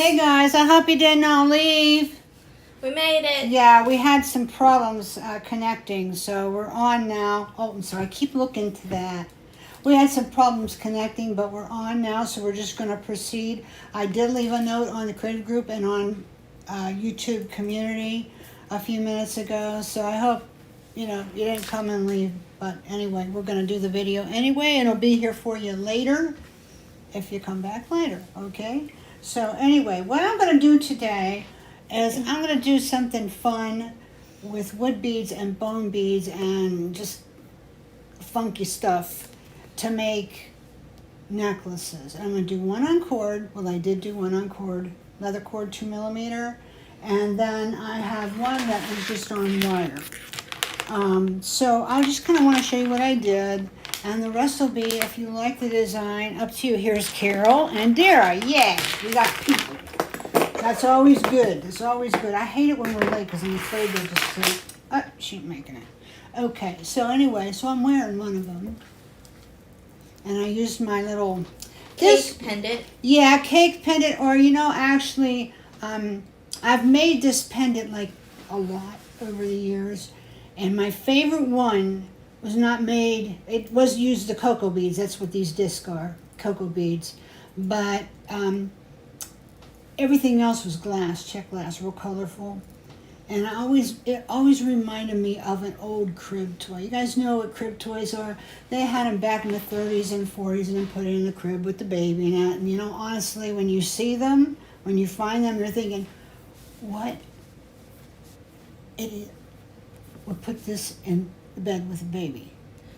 Hey guys, I hope you did not leave. We made it. Yeah, we had some problems connecting, so we're on now. Oh, I'm sorry, I keep looking to that. We had some problems connecting, but we're on now, so we're just going to proceed. I did leave a note on the creative group and on YouTube community a few minutes ago, so I hope, you didn't come and leave. But anyway, we're going to do the video anyway, and it'll be here for you later if you come back later, okay? So anyway, what I'm going to do today is I'm going to do something fun with wood beads and bone beads and just funky stuff to make necklaces. I'm going to do one on cord. Well, I did do one on cord, leather cord 2mm, and then I have one that was just on wire. So I just kind of want to show you what I did, and the rest will be, if you like the design, up to you. Here's Carol and Dara. Yeah, we got people. That's always good. It's always good. I hate it when we're late because I'm afraid they'll just say, oh, she ain't making it. Okay, so anyway, so I'm wearing one of them. And I used my little... Cake pendant. Yeah, cake pendant. Or, actually, I've made this pendant like a lot over the years. And my favorite one was not made... It was used the cocoa beads. That's what these discs are, cocoa beads. But... everything else was glass, check glass, real colorful. And it always reminded me of an old crib toy. You guys know what crib toys are? They had them back in the 30s and 40s and then put it in the crib with the baby in it. And honestly, when you see them, when you find them, you're thinking, what idiot would put this in the bed with a baby?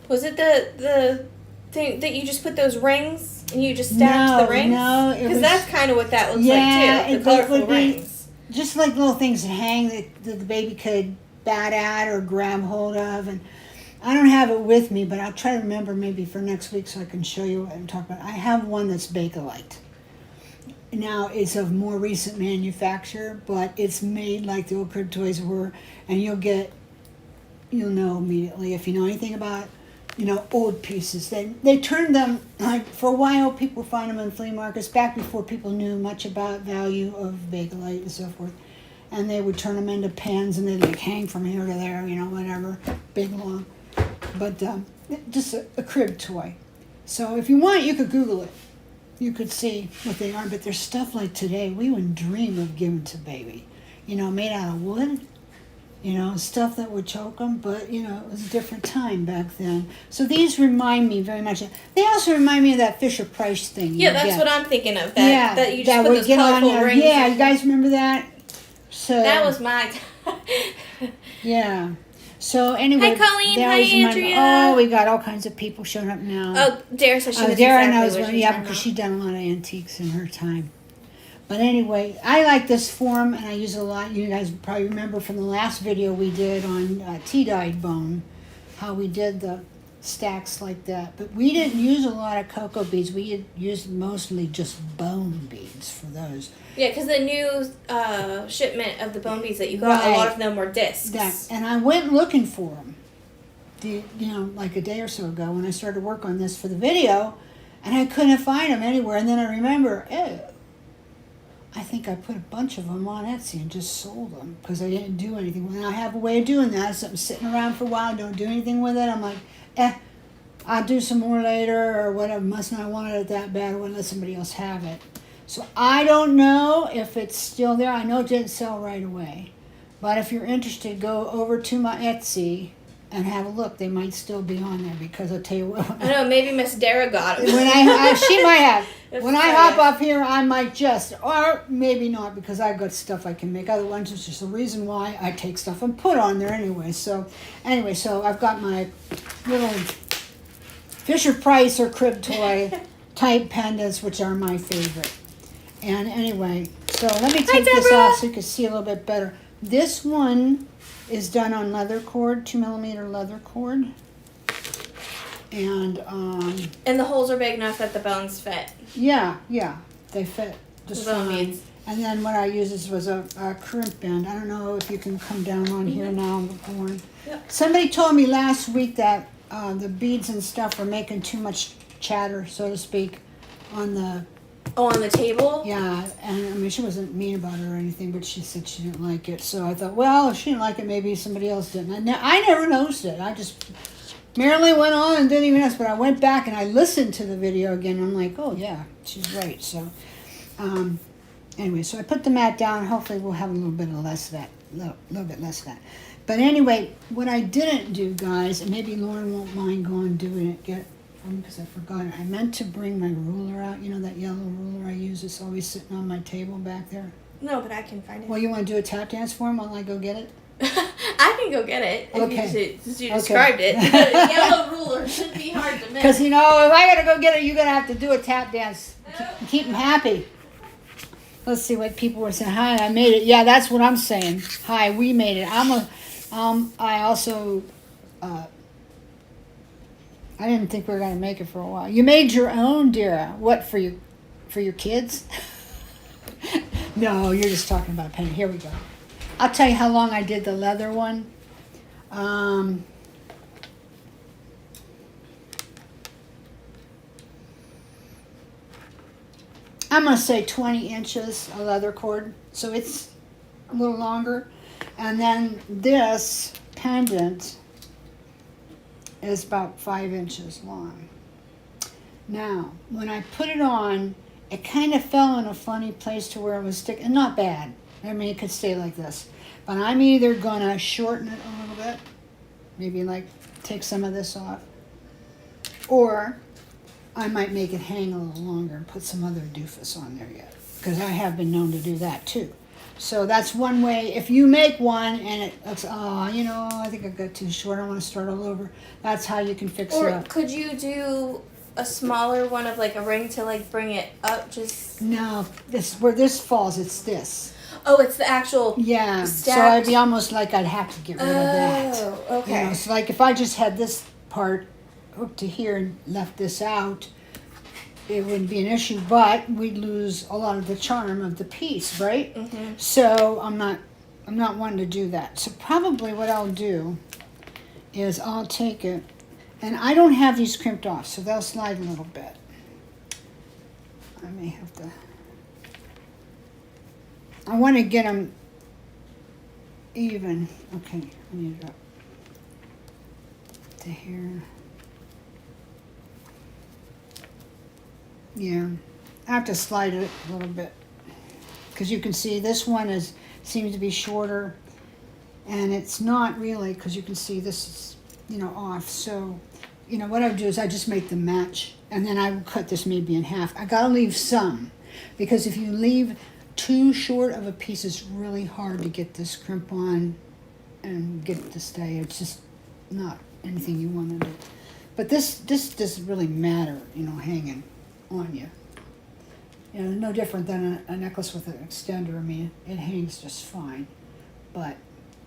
Was it the thing that you just put those rings and you just stacked the rings? No, because that's kind of what that looks like too. The colorful rings. Just like little things that hang that the baby could bat at or grab hold of. And I don't have it with me, but I'll try to remember maybe for next week so I can show you what I'm talking about. I have one that's Bakelite. Now, it's of more recent manufacture, but it's made like the old crib toys were, and you'll know immediately if you know anything about old pieces. They turned them, like, for a while people found them in flea markets, back before people knew much about value of Bakelite and so forth. And they would turn them into pens and they'd hang from here to there, whatever, big, long. But just a crib toy. So if you want, you could Google it. You could see what they are. But there's stuff like today we wouldn't dream of giving to baby. Made out of wood. Stuff that would choke them, but, it was a different time back then. So these remind me very much. They also remind me of that Fisher-Price thing. Yeah, that's what I'm thinking of. That you just put those colorful rings. Yeah, you guys remember that? So that was my... Yeah. So anyway. Hi, Colleen. Hi, Andrea. Oh, we got all kinds of people showing up now. Oh, Dara said she knows Dara exactly knows what what, she's talking because about. she's done a lot of antiques in her time. But anyway, I like this form, and I use it a lot. You guys probably remember from the last video we did on tea-dyed bone, how we did the stacks like that. But we didn't use a lot of cocoa beads. We used mostly just bone beads for those. Yeah, because the new shipment of the bone beads that you got, a lot of them were discs. And I went looking for them, like a day or so ago when I started work on this for the video, and I couldn't find them anywhere. And then I remember, I think I put a bunch of them on Etsy and just sold them because I didn't do anything with it. I have a way of doing that. Something sitting around for a while, don't do anything with it. I'm like, I'll do some more later or whatever. Must not want it that bad. I want to let somebody else have it. So I don't know if it's still there. I know it didn't sell right away. But if you're interested, go over to my Etsy and have a look. They might still be on there because I'll tell you what. I know, maybe Miss Dara got them. She might have. When I hop up up here, I might or maybe not, because I've got stuff I can make. Other ones, it's just the reason why I take stuff and put on there anyway. So I've got my little Fisher-Price or crib toy type pendants, which are my favorite. And anyway, so let me take this off so you can see a little bit better. This one is done on leather cord, 2mm leather cord. And the holes are big enough that the bones fit. Yeah, they fit just bone fine. beads. And then what I used was a crimp band. I don't know if you can come down on here now on the horn. Yep. Somebody told me last week that the beads and stuff were making too much chatter, so to speak, on the Oh, on the table? Yeah, and I mean, she wasn't mean about it or anything, but she said she didn't like it. So I thought, well, if she didn't like it, maybe somebody else didn't. I never noticed it. I just merely went on and didn't even ask. But I went back and I listened to the video again. And I'm like, oh, yeah, she's right. So anyway, so I put the mat down. Hopefully we'll have a little bit of less of that, little bit less of that. But anyway, what I didn't do, guys, and maybe Lauren won't mind going doing it, because I forgot it. I meant to bring my ruler out. You know that yellow ruler I use? It's always sitting on my table back there. No, but I can find it. Well, you want to do a tap dance for him while I go get it? I can go get it. Okay. Since you described it. The yellow ruler should be hard to miss. Because, you know, if I got to go get it, you're going to have to do a tap dance. Keep them happy. Let's see what people were saying. Hi, I made it. Yeah, that's what I'm saying. Hi, we made it. I also... I didn't think we were going to make it for a while. You made your own, dear. What, for your kids? No, you're just talking about paint. Here we go. I'll tell you how long I did the leather one. I'm going to say 20 inches of leather cord. So it's a little longer. And then this pendant is about 5 inches long. Now, when I put it on, it kind of fell in a funny place to where it was sticking. Not bad. I mean, it could stay like this. But I'm either going to shorten it a little bit, maybe like take some of this off, or I might make it hang a little longer and put some other doofus on there yet, because I have been known to do that too. So that's one way. If you make one and it looks, you know, I think I got too short, I want to start all over. That's how you can fix it up. Or could you do a smaller one of like a ring to like bring it up? Just no, this where this falls. It's this. Oh, it's the actual. Yeah. Stacked. So it'd be almost like I'd have to get rid of that. Oh, okay. You know, so like if I just had this part hooked to here and left this out, it wouldn't be an issue, but we'd lose a lot of the charm of the piece, right? Mm-hmm. So I'm not wanting to do that. So probably what I'll do is I'll take it, and I don't have these crimped off, so they'll slide a little bit. I may have to. I want to get them even. Okay, I need it up to here. Yeah, I have to slide it a little bit, because you can see this one seems to be shorter, and it's not really, because you can see this is, you know, off. So, you know, what I would do is I just make them match, and then I would cut this maybe in half. I gotta leave some, because if you leave too short of a piece, it's really hard to get this crimp on and get it to stay. It's just not anything you want to do. But this doesn't really matter, you know, hanging on you. You know, no different than a necklace with an extender. I mean, it hangs just fine. But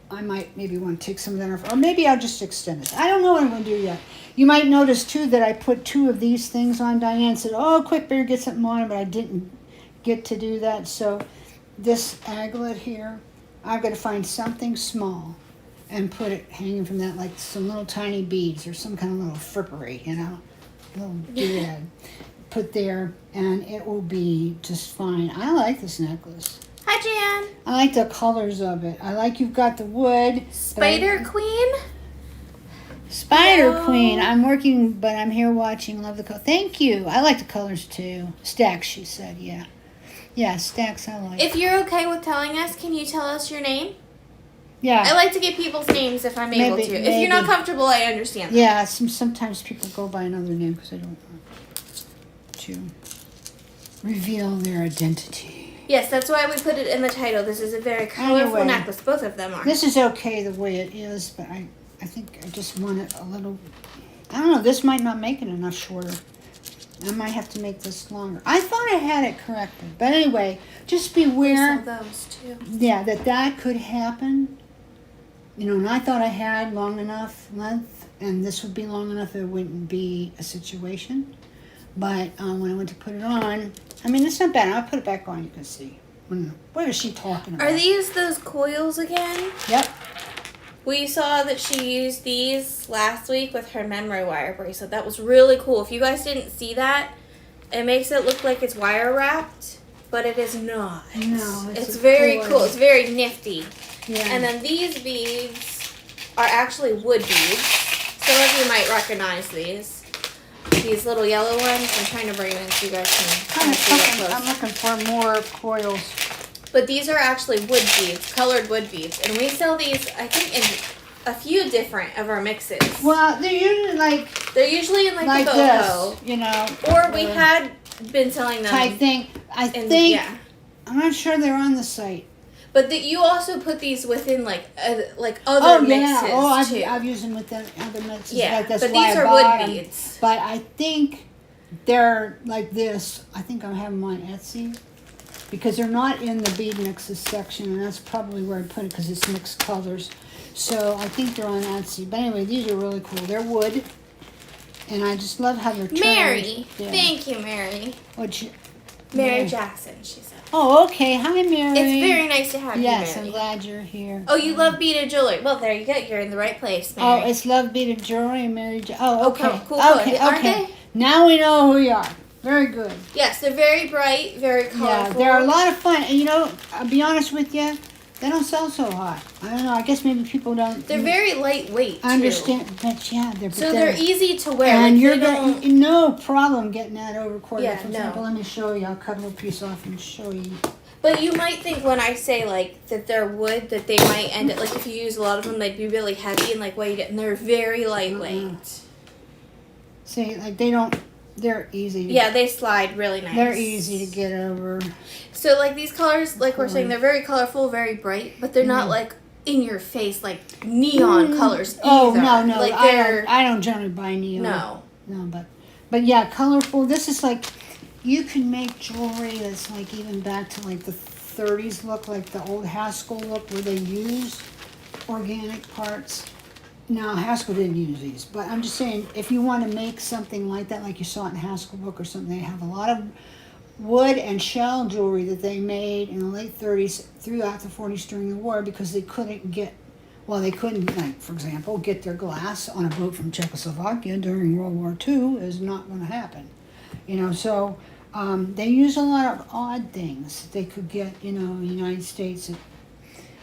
I might maybe want to take some of that off, or maybe I'll just extend it. I don't know what I'm going to do yet. You might notice too that I put 2 of these things on. Diane said, "Oh, quick, better get something on," but I didn't get to do that. So this aglet here, I've got to find something small and put it hanging from that, like some little tiny beads or some kind of little frippery, you know, little bead. Put there, and it will be just fine. I like this necklace. Hi, Jan. I like the colors of it. I like you've got the wood. Spider Queen. Spider Hello. Queen. I'm working, but I'm here watching. Love the color. Thank you. I like the colors too. Stacks, she said. Yeah. Yeah, Stacks I like. If you're okay with telling us, can you tell us your name? Yeah. I like to get people's names if I'm able to. If you're not comfortable, I understand. Yeah, sometimes people go by another name because I don't want to reveal their identity. Yes, that's why we put it in the title. This is a very colorful Anyway, necklace. Both of them are. This is okay the way it is, but I think I just want it a little... I don't know, this might not make it enough shorter. I might have to make this longer. I thought I had it corrected. But anyway, just beware. Those too. Yeah, that could happen. You know, and I thought I had long enough length, and this would be long enough, it wouldn't be a situation. But when I went to put it on, I mean, it's not bad. I'll put it back on, you can see. What is she talking about? Are these those coils again? Yep. We saw that she used these last week with her memory wire bracelet. That was really cool. If you guys didn't see that, It makes it look like it's wire wrapped, but it is not. No, it's very coil. cool. It's very nifty. Yeah. And then these beads are actually wood beads. Some of you might recognize these. These little yellow ones. I'm trying to bring them in so you guys can see up I'm close. looking for more coils. But these are actually wood beads, colored wood beads. And we sell these, I think, in a few different of our mixes. Well, they're usually like They're usually in like the boho. this, you know. Or we had been selling them. type thing. I in, think, yeah. I'm not sure they're on the site. But you also put these within like other mixes too. I've used them with the other mixes. Yeah, Like, that's but why these I are bought wood 'em. beads. But I think they're like this. I think I have them on Etsy because they're not in the bead mixes section, and that's probably where I put it because it's mixed colors. So I think they're on Etsy. But anyway, these are really cool. They're wood, and I just love how they're turned. Mary, Yeah. thank you, Mary. Mary Jackson, she said. Oh, okay. Hi, Mary. It's very nice to have Yes, you, I'm Mary. glad you're here. Oh, you love beaded jewelry. Well, there you go. You're in the right place, Mary. Oh, it's Love Beaded Jewelry, Mary. Oh, okay. Cool. Okay, Aren't okay. they? Now we know who we are. Very good. Yes, they're very bright, very colorful. Yeah, they're a lot of fun. And you know, I'll be honest with you, they don't sell so hot. I don't know. I guess maybe people don't. They're very lightweight, too. understand. But yeah, they're. So they're easy to wear. And like, you're they don't... no problem getting that over quarter. Yeah, For no. example, let me show you. I'll cut a little piece off and show you. But you might think when I say like that they're wood that they might end up like if you use a lot of them they'd be really heavy and like weighted and they're very lightweight. See, like they don't. They're easy. Yeah, they slide really nice. They're easy to get over. So like these colors, like we're saying, they're very colorful, very bright, but they're not like in your face like neon colors either. Oh no, Like I don't generally buy neon. No, but yeah, colorful. This is like you can make jewelry that's like even back to like the 30s look, like the old Haskell look where they use organic parts. Now Haskell didn't use these, but I'm just saying if you want to make something like that, like you saw it in Haskell book or something, they have a lot of wood and shell jewelry that they made in the late 30s throughout the 40s during the war because they couldn't get, well, they couldn't, like, for example, get their glass on a boat from Czechoslovakia during World War II is not going to happen. You know, so they use a lot of odd things they could get, you know, in the United States.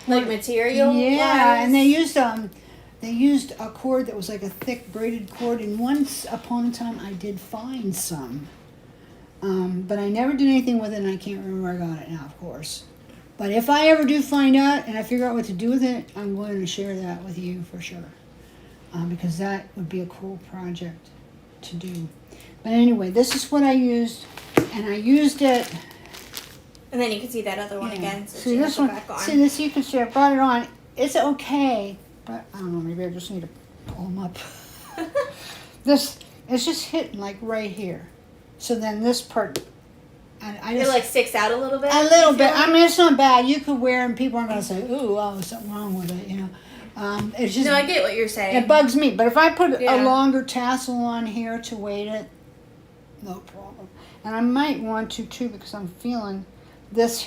like material. Yeah, wise. and they used a cord that was like a thick braided cord, and once upon a time I did find some. But I never did anything with it, and I can't remember where I got it now, of course. But if I ever do find out and I figure out what to do with it, I'm going to share that with you for sure. Because that would be a cool project to do. But anyway, this is what I used, and I used it. And then you can see that other one again. So See this one? back on. See this? You can see I brought it on. It's okay, but I don't know. Maybe I just need to pull them up. This it's just hitting like right here. So then this part, and I just It like sticks out a little bit. a little you bit. feel I like? mean, it's not bad. You could wear, and people aren't gonna say, "Ooh, oh, there's something wrong with it." You know, it's just No, I get what you're saying. it bugs me. But if I put Yeah. a longer tassel on here to weight it, no problem. And I might want to too because I'm feeling this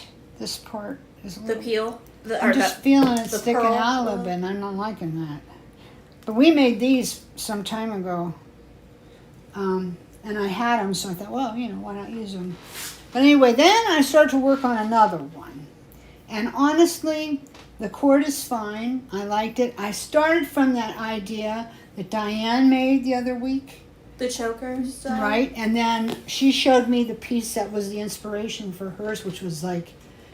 part is a The little. peel. I'm just feeling it the sticking pearl out a little bit, and I'm not liking that. But we made these some time ago, and I had them, so I thought, well, you know, why not use them? But anyway, then I started to work on another one. And honestly, the cord is fine. I liked it. I started from that idea that Diane made the other week. The chokers. Right, and then she showed me the piece that was the inspiration for hers, which was like,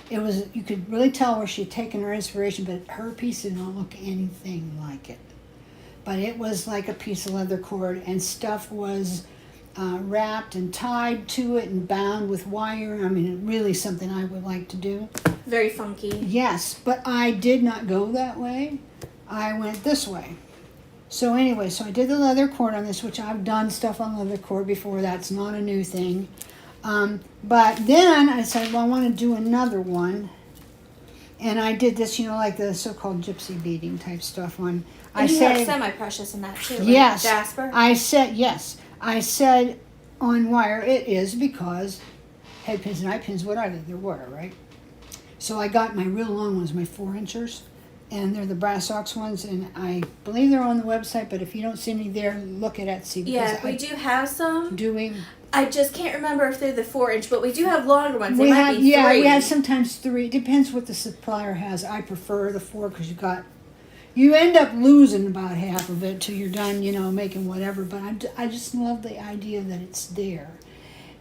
it was, you could really tell where she'd taken her inspiration, but her piece did not look anything like it. But it was like a piece of leather cord, and stuff was wrapped and tied to it and bound with wire. I mean, really something I would like to do. Very funky. Yes, but I did not go that way. I went this way. So anyway, so I did the leather cord on this, which I've done stuff on leather cord before. That's not a new thing. But then I said, well, I want to do another one. And I did this, you know, like the so-called gypsy beading type stuff on. And you have semi-precious in that too, right? Yes. Jasper? I said, yes. I said on wire, it is because head pins and eye pins, what are they? They're wire, right? So I got my real long ones, my 4-inchers. And they're the brass ox ones, and I believe they're on the website, but if you don't see any there, look at Etsy. Yeah, we do have some. Do we? I just can't remember if they're the 4-inch, but we do have longer ones. They might be 3. we have sometimes 3. It depends what the supplier has. I prefer the 4 because you end up losing about half of it till you're done, making whatever. But I just love the idea that it's there.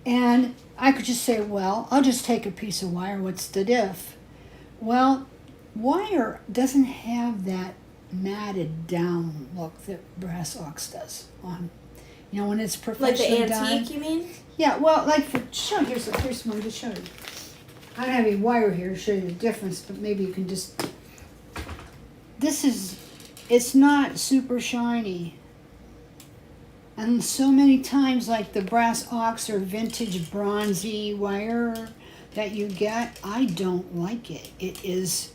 And I could just say, well, I'll just take a piece of wire. What's the diff? Well, wire doesn't have that matted down look that brass ox does on. When it's professionally like the done. antique, you mean? Yeah, well, like here's one to show you. I don't have any wire here to show you the difference, but maybe you can just. It's not super shiny. And so many times, like the brass ox or vintage bronzy wire that you get, I don't like it. It is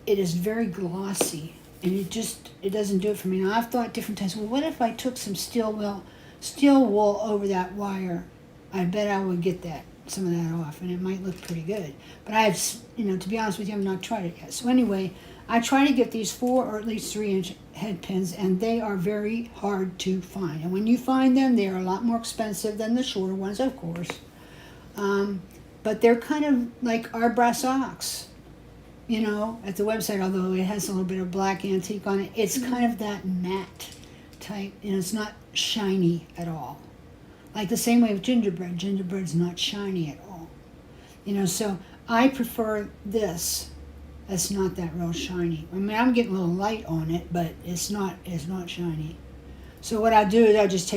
very glossy, and it doesn't do it for me. Now, I've thought different times, well, what if I took some steel wool over that wire? I bet I would get some of that off, and it might look pretty good. But to be honest with you, I've not tried it yet. So anyway, I try to get these 4 or at least 3-inch head pins, and they are very hard to find. And when you find them, they are a lot more expensive than the shorter ones, of course. But they're kind of like our brass ox, at the website, although it has a little bit of black antique on it. It's kind of that matte type, it's not shiny at all. Like the same way with gingerbread. Gingerbread's not shiny at all. So I prefer this. It's not that real shiny. I mean, I'm getting a little light on it, but it's not shiny. So what I do is I just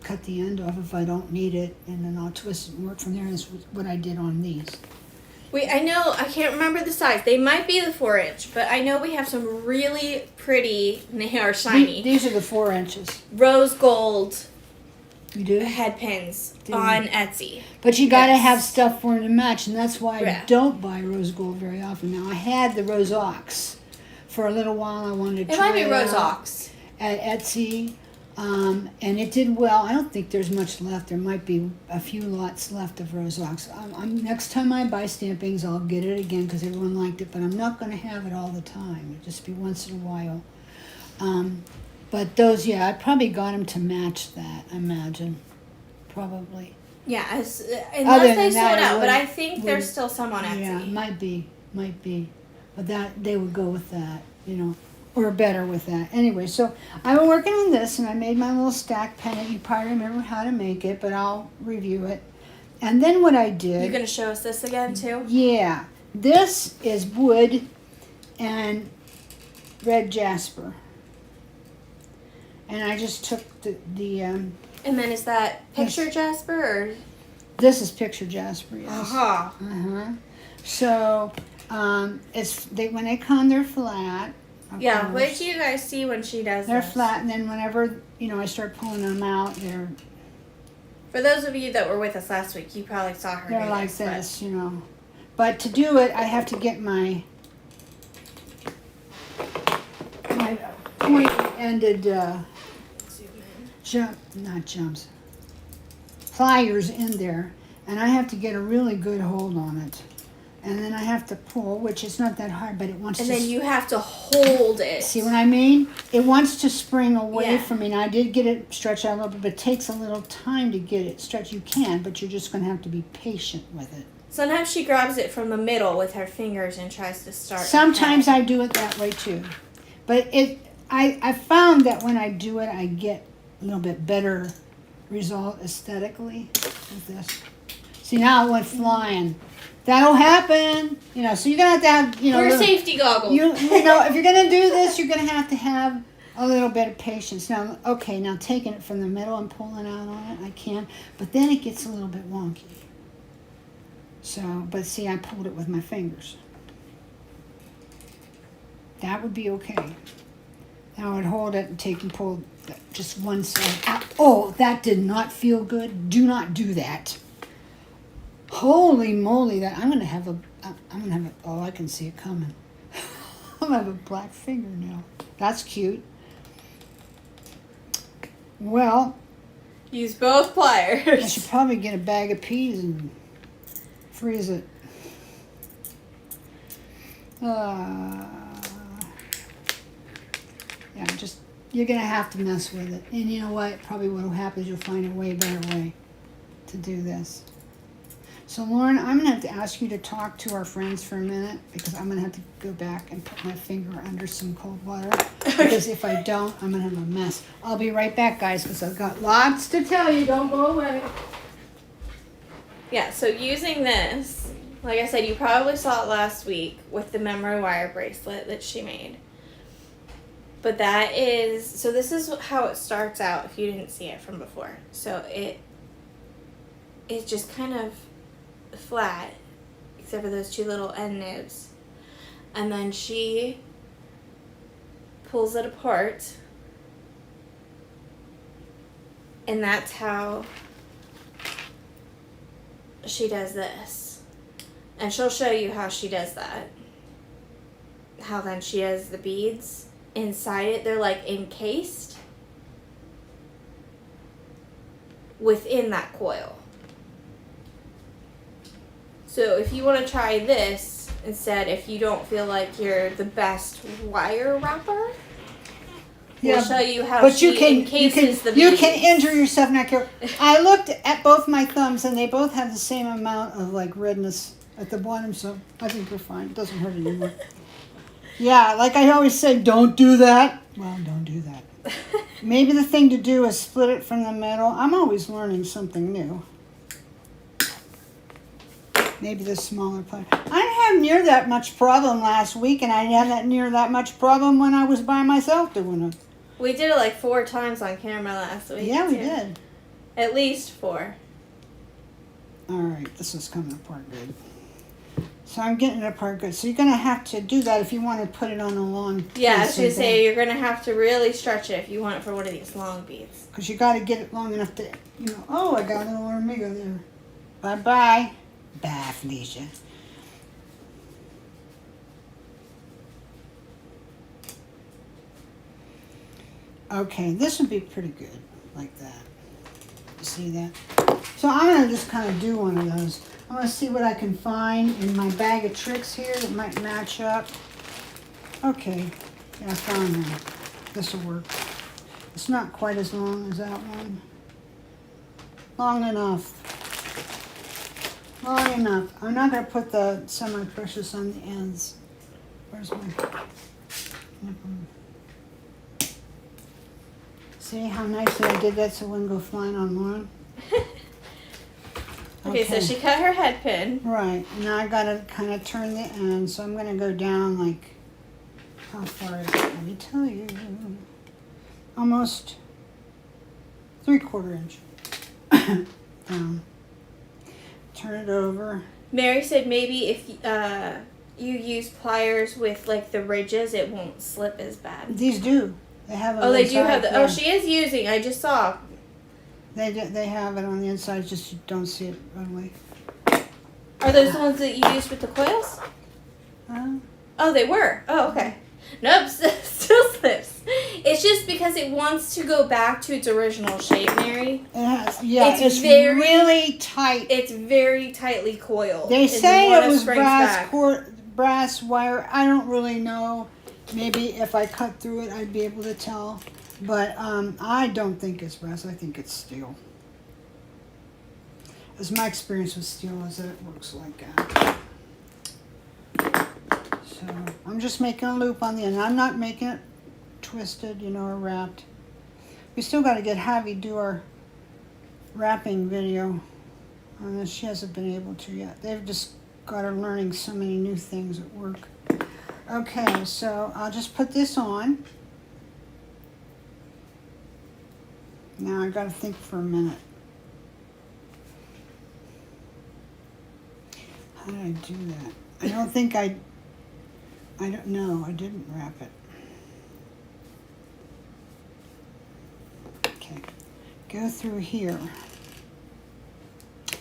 cut the end off if I don't need it, and then I'll twist it and work from there. That's what I did on these. I know, I can't remember the size. They might be the 4-inch, but I know we have some really pretty, and they are shiny. These are the 4 inches. Rose gold You do? head pins on Etsy. But you got to have stuff for them to match, and that's why Yeah. I don't buy rose gold very often. Now, I had the rose ox for a little while. I wanted to try It might be rose out ox. at Etsy, and it did well. I don't think there's much left. There might be a few lots left of rose ox. Next time I buy stampings, I'll get it again because everyone liked it, but I'm not going to have it all the time. It'll just be once in a while. But those, I probably got them to match that, I imagine. Probably. Yeah, unless Other they than sold that, out, but I think there's still some on Etsy. Yeah, might be. But they would go with that, or better with that. Anyway, so I've been working on this, and I made my little stack pendant. You probably remember how to make it, but I'll review it. And then what I did... You going to show us this again, too? Yeah. This is wood and red jasper. And I just took the And then is that picture jasper, or? this is picture jasper, yes. Uh-huh. So, when they come, they're flat. Yeah, course. wait till you guys see when she does They're this. flat, and then whenever, I start pulling them out, they're For those of you that were with us last week, you probably saw her do like this. this, But to do it, I have to get my point-ended Zoom in. pliers in there, and I have to get a really good hold on it. And then I have to pull, which is not that hard, but it wants And to... then you have to hold it. See what I mean? It wants to spring away Yeah. from me. Now, I did get it stretched out a little bit, but it takes a little time to get it stretched. You can, but you're just going to have to be patient with it. Sometimes she grabs it from the middle with her fingers and tries to start. Sometimes I do it that way too. But I found that when I do it, I get a little bit better result aesthetically with this. See, now it went flying. That'll happen. So you're going to have, Wear safety goggles. if you're going to do this, you're going to have a little bit of patience. Now taking it from the middle and pulling out on it, I can. But then it gets a little bit wonky. So, but see, I pulled it with my fingers. That would be okay. Now I would hold it and take and pull just one side out. Oh, that did not feel good. Do not do that. Holy moly! I'm gonna have oh, I can see it coming. I'm gonna have a black fingernail. That's cute. Well, Use both pliers. I should probably get a bag of peas and freeze it. You're gonna have to mess with it. And you know what? Probably what'll happen is you'll find a way better way. to do this. So Lauren, I'm gonna have to ask you to talk to our friends for a minute because I'm gonna have to go back and put my finger under some cold water because if I don't, I'm gonna have a mess. I'll be right back, guys, because I've got lots to tell you. Don't go away. Yeah, so using this, like I said, you probably saw it last week with the memory wire bracelet that she made. But that is, so this is how it starts out if you didn't see it from before. So it's just kind of flat, except for those two little end nibs. And then she pulls it apart. And that's how she does this. And she'll show you how she does that. How then she has the beads inside it. They're like encased within that coil. So if you want to try this instead, if you don't feel like you're the best wire wrapper, we'll show you how but she encases the beads. You can injure yourself not care. I looked at both my thumbs and they both have the same amount of like redness at the bottom, so I think we're fine. It doesn't hurt anymore. Yeah, like I always say, don't do that. Well, don't do that. Maybe the thing to do is split it from the middle. I'm always learning something new. Maybe the smaller part. I didn't have near that much problem last week, and I didn't have near that much problem when I was by myself doing it. We did it like 4 times on camera last week. Yeah, we did. At least 4. All right, this is coming apart good. So I'm getting it apart good. So you're going to have to do that if you want to put it on a long piece. Yeah, I was going to say, you're going to have to really stretch it if you want it for one of these long beads. Because you got to get it long enough to, oh, I got a little Ormega there. Bye-bye. Bye, Felicia. Okay, this would be pretty good, like that. You see that? So I'm going to just kind of do one of those. I'm going to see what I can find in my bag of tricks here that might match up. Okay, yeah, I found one. This will work. It's not quite as long as that one. Long enough. Long enough. I'm not going to put the semi-precious on the ends. Where's my... See how nicely I did that so it wouldn't go flying on Lauren? Okay, so she cut her head pin. Right. Now I got to kind of turn the end, so I'm going to go down like... How far is it? Let me tell you. Almost 3/4 inch. Down. Turn it over. Mary said maybe if you use pliers with like the ridges, it won't slip as bad. These do. They have it. Oh, they do have the. Oh, she is using. I just saw. They have it on the inside. Just you don't see it right away. Are those the ones that you used with the coils? Oh, they were. Oh, okay. Nope, still slips. It's just because it wants to go back to its original shape, Mary. It has, yeah, it's very, really tight. It's very tightly coiled. They say it was brass wire. I don't really know. Maybe if I cut through it, I'd be able to tell. But I don't think it's brass. I think it's steel. As my experience with steel is that it works like that. So I'm just making a loop on the end. I'm not making it twisted, or wrapped. We still got to get Javi do our wrapping video on this. She hasn't been able to yet. They've just got her learning so many new things at work. Okay, so I'll just put this on. Now I got to think for a minute. How did I do that? I don't think I don't know. I didn't wrap it. Okay. Go through here.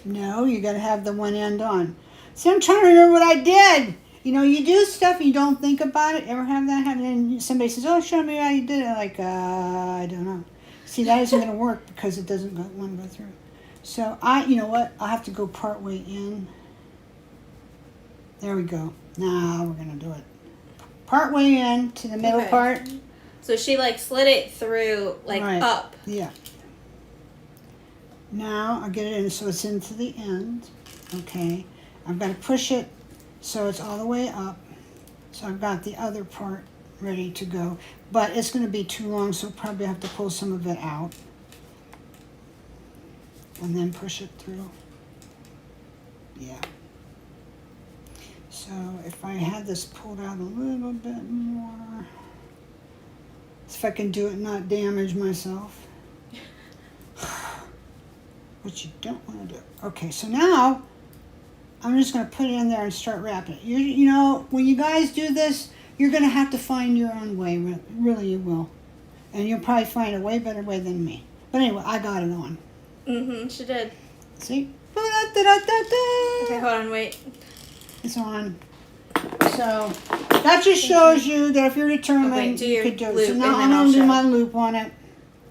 No, you got to have the one end on. See, I'm trying to remember what I did. You do stuff and you don't think about it. Ever have that happen? And somebody says, "Oh, show me how you did it." Like, I don't know. See, that isn't going to work because it doesn't want to go through. So you know what? I'll have to go part way in. There we go. Now we're going to do it. Part way in to the middle part. So she slid it through up. Yeah. Now I'll get it in so it's into the end. Okay. I've got to push it so it's all the way up. So I've got the other part ready to go. But it's going to be too long, so I'll probably have to pull some of it out. And then push it through. Yeah. So if I had this pulled out a little bit more. If I can do it and not damage myself. Which you don't want to do. Okay, so now I'm just going to put it in there and start wrapping it. You know, when you guys do this, you're going to have to find your own way. Really, you will. And you'll probably find a way better way than me. But anyway, I got it on. Mm-hmm, she did. See? Okay, hold on, wait. It's on. So that just shows you that if you're determined, Okay, you could do it. loop, So and now then I'm I'll going to do show. my loop on it.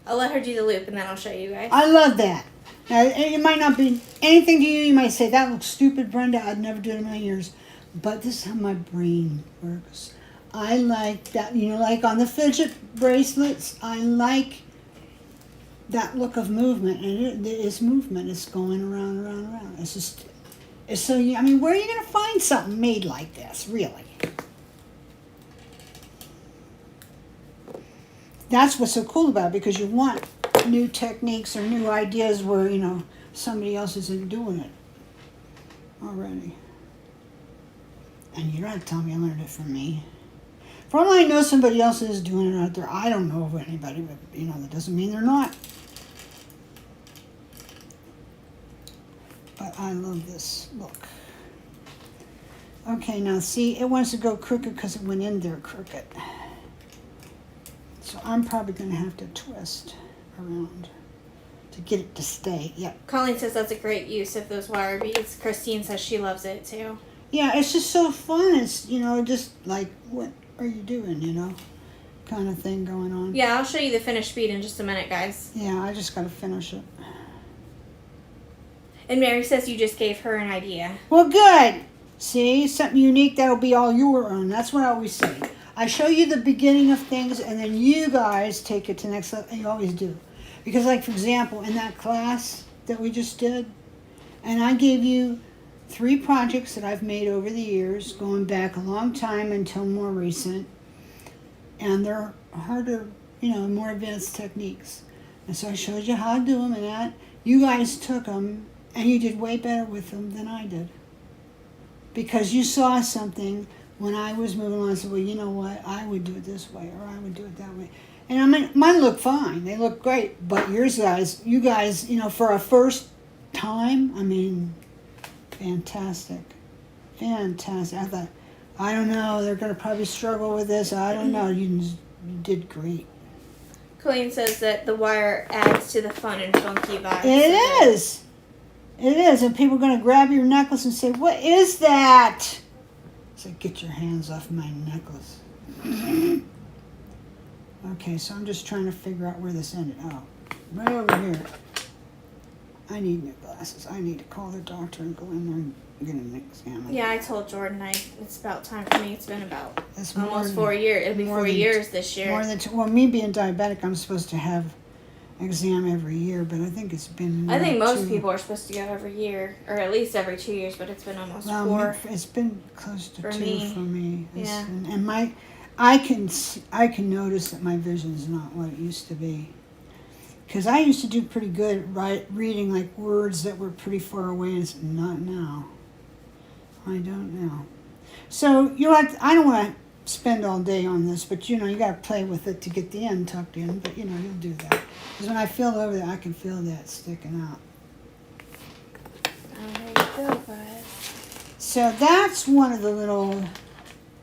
I'll let her do the loop and then I'll show you guys. I love that. Now, it might not be anything to you. You might say, that looks stupid, Brenda. I'd never do it in a million years. But this is how my brain works. I like that, you know, like on the fidget bracelets, I like that look of movement. And it is movement. It's going around. It's just, it's so, I mean, where are you going to find something made like this, really? That's what's so cool about it, because you want new techniques or new ideas where, you know, somebody else isn't doing it already. And you don't have to tell me I learned it from me. For all I know, somebody else is doing it out there. I don't know of anybody, but, you know, that doesn't mean they're not. But I love this look. Okay, now see, it wants to go crooked because it went in there crooked. So I'm probably going to have to twist around to get it to stay. Yep. Colleen says that's a great use of those wire beads. Christine says she loves it too. Yeah, it's just so fun. It's, you know, just like, what are you doing, you know, kind of thing going on. Yeah, I'll show you the finished bead in just a minute, guys. Yeah, I just got to finish it. And Mary says you just gave her an idea. Well, good. See, something unique that'll be all your own. That's what I always say. I show you the beginning of things, and then you guys take it to the next level. And you always do. Because, like, for example, in that class that we just did, and I gave you 3 projects that I've made over the years, going back a long time until more recent. And they're harder, you know, more advanced techniques. And so I showed you how to do them and that. You guys took them, and you did way better with them than I did. Because you saw something when I was moving on and said, well, you know what, I would do it this way, or I would do it that way. And I mean, mine look fine. They look great. But you guys, you know, for a first time, I mean, fantastic. Fantastic. I thought, I don't know, they're going to probably struggle with this. I don't know. You did great. Colleen says that the wire adds to the fun and funky vibe. It is. It is. And people are going to grab your necklace and say, what is that? So get your hands off my necklace. Okay, so I'm just trying to figure out where this ended. Oh, right over here. I need new glasses. I need to call the doctor and go in there and get an exam. Yeah, I told Jordan it's about time for me. It's been about It's almost 4 years. It'll be 4 years this year. More than well, me being diabetic, I'm supposed to have exam every year, but I think it's been. I think most people are supposed to go every year, or at least every 2 years. But it's been almost 4. It's been close to For 2 me. for me. Yeah. And I can notice that my vision's not what it used to be. Because I used to do pretty good reading like words that were pretty far away, and it's not now. I don't know. So I don't want to spend all day on this, but you know, you got to play with it to get the end tucked in. But you know, you'll do that. Because when I feel over there, I can feel that sticking out. Oh, there you go, guys. So that's one of the little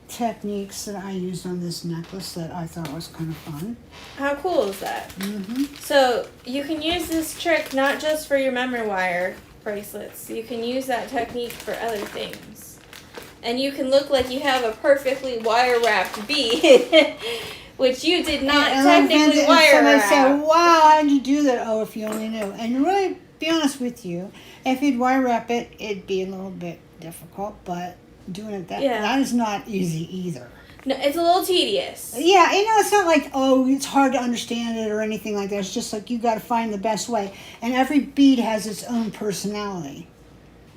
techniques that I used on this necklace that I thought was kind of fun. How cool is that? Mm-hmm. So you can use this trick not just for your memory wire bracelets. You can use that technique for other things. And you can look like you have a perfectly wire-wrapped bead, which you did not technically wire Somebody wrap. said, wow, how did you do that? Oh, if you only knew. And really, be honest with you, if you'd wire wrap it, it'd be a little bit difficult, but doing it that is not easy either. No, it's a little tedious. Yeah, it's not like, oh, it's hard to understand it or anything like that. It's just like you got to find the best way. And every bead has its own personality.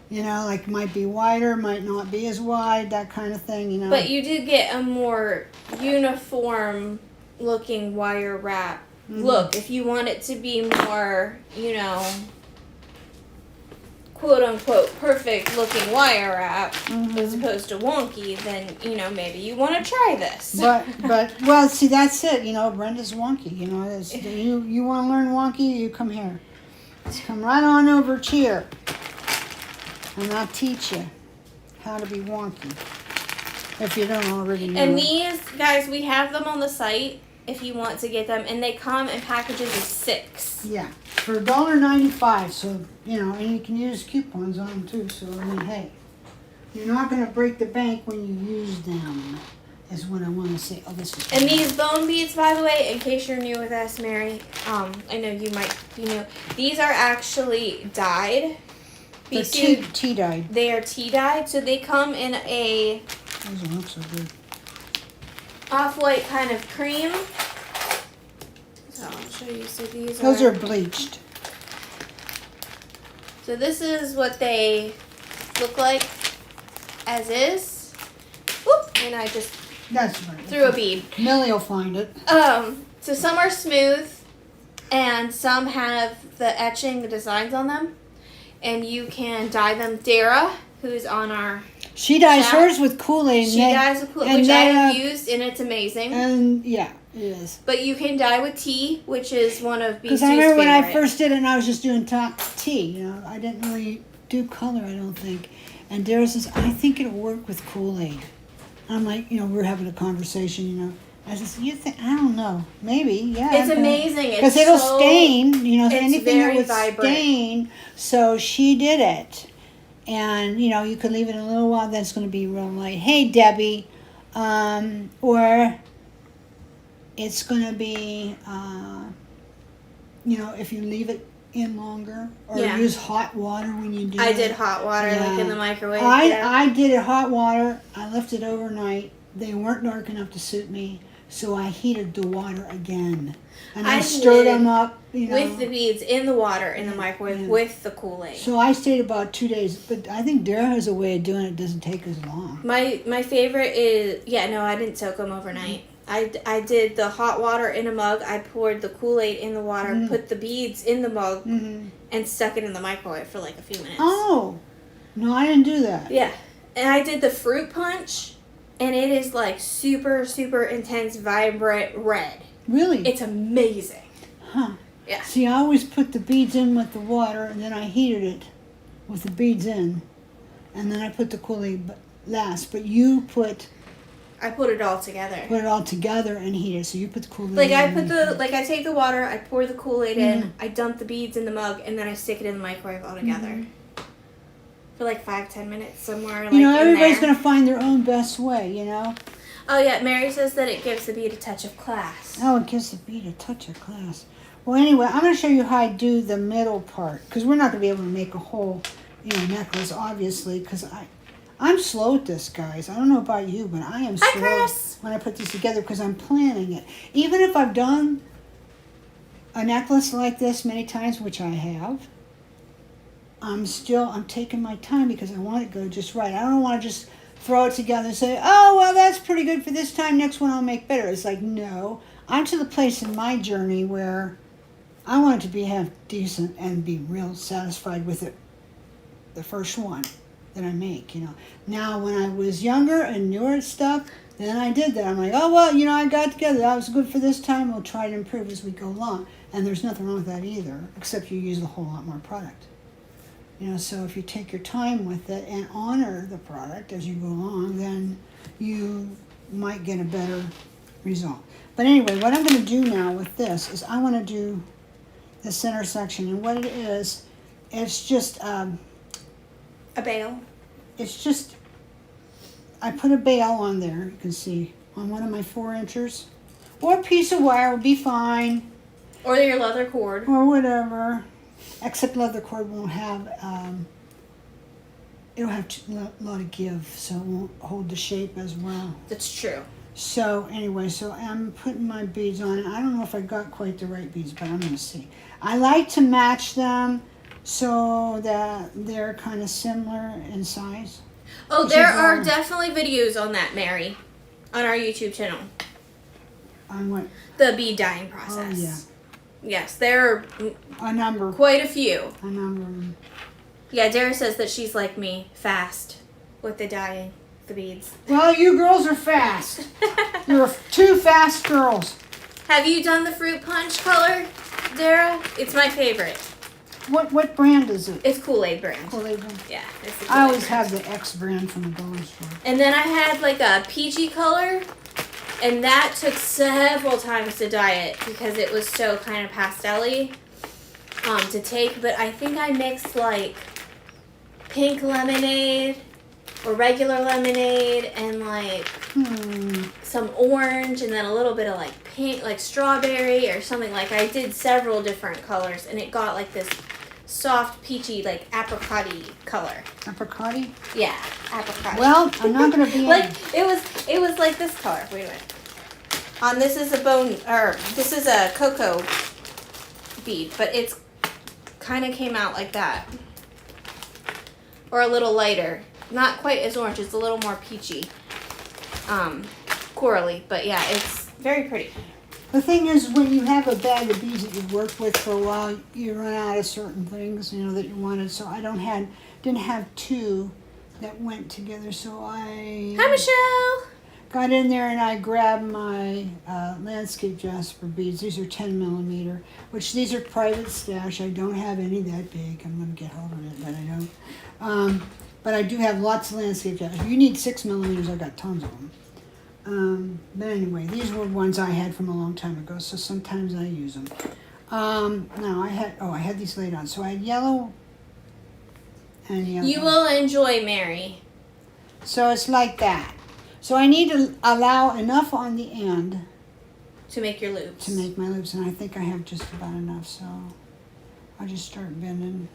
Like might be wider, might not be as wide, that kind of thing, But you did get a more uniform looking wire wrap look. If you want it to be more, quote unquote perfect looking wire wrap as opposed to wonky, then maybe you want to try this. But well, see, that's it. Brenda's wonky. You want to learn wonky, you come here. Just come right on over here, and I'll teach you how to be wonky if you don't already know. And these guys, we have them on the site if you want to get them, and they come in packages of 6. Yeah, for $1.95. So and you can use coupons on them too. So hey, you're not going to break the bank when you use them. Is what I want to say. Oh, this is. And these bone beads, by the way, in case you're new with us, Mary, I know you might be new. These are actually dyed. They're tea dyed. They are tea dyed, so they come in a. Those look so good. Off-white kind of cream. So I'll show you. So those are bleached. So this is what they look like as is. Whoop! And I just That's right. threw a bead. Millie will find it. So some are smooth, and some have the etching, the designs on them, and you can dye them. Dara, who's on our she dyes chat, hers with Kool-Aid. She dyes with Kool-Aid, which I have used, and it's amazing. And yeah, it is. But you can dye with tea, which is one of B2's Because I remember when I favorite. first did it, and I was just doing tea. I didn't really do color, I don't think. And Dara says, I think it'll work with Kool-Aid. I'm like, we're having a conversation, I says, you think? I don't know. Maybe, yeah. It's amazing. Because it'll stain, it's anything that very would vibrant. stain. So she did it. And, you could leave it a little while, then it's going to be real light. Hey, Debbie. Or it's going to be, if you leave it in longer. Or use hot water when you do it. I did hot water, like in the microwave. I did it hot water. I left it overnight. They weren't dark enough to suit me. So I heated the water again. And I stirred them up, with the beads in the water in the microwave with the Kool-Aid. So I stayed about 2 days. But I think Dara has a way of doing it. It doesn't take as long. My favorite is, I didn't soak them overnight. I did the hot water in a mug. I poured the Kool-Aid in the water, put the beads in the mug, and stuck it in the microwave for like a few minutes. Oh, no, I didn't do that. Yeah. And I did the fruit punch, and it is like super, super intense, vibrant red. Really? It's amazing. Huh. Yeah. See, I always put the beads in with the water, and then I heated it with the beads in. And then I put the Kool-Aid last. But you I put it all together. Put it all together and heat it. So you put the Kool-Aid Like in. I take the water, I pour the Kool-Aid in, I dump the beads in the mug, and then I stick it in the microwave all together. For like 5-10 minutes somewhere. Everybody's going to find their own best way, Oh yeah, Mary says that it gives the bead a touch of class. Oh, it gives the bead a touch of class. Well, anyway, I'm going to show you how I do the middle part. Because we're not going to be able to make a whole, necklace, obviously. Because I'm slow at this, guys. I don't know about you, but I am slow when I put these together because I'm planning it. Even if I've done a necklace like this many times, which I have, I'm taking my time because I want it to go just right. I don't want to just throw it together and say, oh, well, that's pretty good for this time. Next one I'll make better. It's like, no. I'm to the place in my journey where I want it to be half decent and be real satisfied with it, the first one that I make, Now, when I was younger and newer at stuff, then I did that. I'm like, oh, well, I got together. That was good for this time. We'll try to improve as we go along. And there's nothing wrong with that either, except you use a whole lot more product. So if you take your time with it and honor the product as you go along, then you might get a better result. But anyway, what I'm going to do now with this is I want to do the center section. And what it is, it's just... a bail? It's just... I put a bail on there, you can see, on one of my 4-inchers. Or a piece of wire would be fine. Or your leather cord. Or whatever. Except leather cord won't have, it'll have a lot of give, so it won't hold the shape as well. That's true. So anyway, so I'm putting my beads on. I don't know if I got quite the right beads, but I'm going to see. I like to match them so that they're kind of similar in size. Oh, there are definitely videos on that, Mary, on our YouTube channel. On what? The bead dyeing process. Oh, yeah. Yes, there are A number. quite a few. A number. Yeah, Dara says that she's like me, fast with the dyeing, the beads. Well, you girls are fast. You're two fast girls. Have you done the fruit punch color, Dara? It's my favorite. What brand is it? It's Kool-Aid brand. Kool-Aid brand? Yeah, it's the I always Kool-Aid have the X brand from the dollar store. And then I had like a peachy color, and that took several times to dye it because it was so kind of pastel-y to take. But I think I mixed like pink lemonade or regular lemonade and like some orange and then a little bit of like pink, like strawberry or something. Like I did several different colors, and it got like this soft peachy like apricot-y color. Apricot-y? Yeah, apricot. Well, I'm not going to be like it was like this color. Wait a minute. This is a this is a cocoa bead, but it's kind of came out like that, or a little lighter. Not quite as orange. It's a little more peachy, corally. But yeah, it's very pretty. The thing is, when you have a bag of beads that you've worked with for a while, you run out of certain things, that you wanted. So I didn't have two that went together. So Hi, Michelle. Got in there and I grabbed my landscape jasper beads. These are 10 millimeter, which these are private stash. I don't have any that big. I'm going to get hold of it, but I don't. But I do have lots of landscape jasper. If you need 6 millimeters, I've got tons of them. But anyway, these were ones I had from a long time ago, so sometimes I use them. Now I had these laid on. So I had yellow and yellow. You will enjoy, Mary. So it's like that. So I need to allow enough on the end to make your loops. To make my loops, and I think I have just about enough, so I'll just start bending.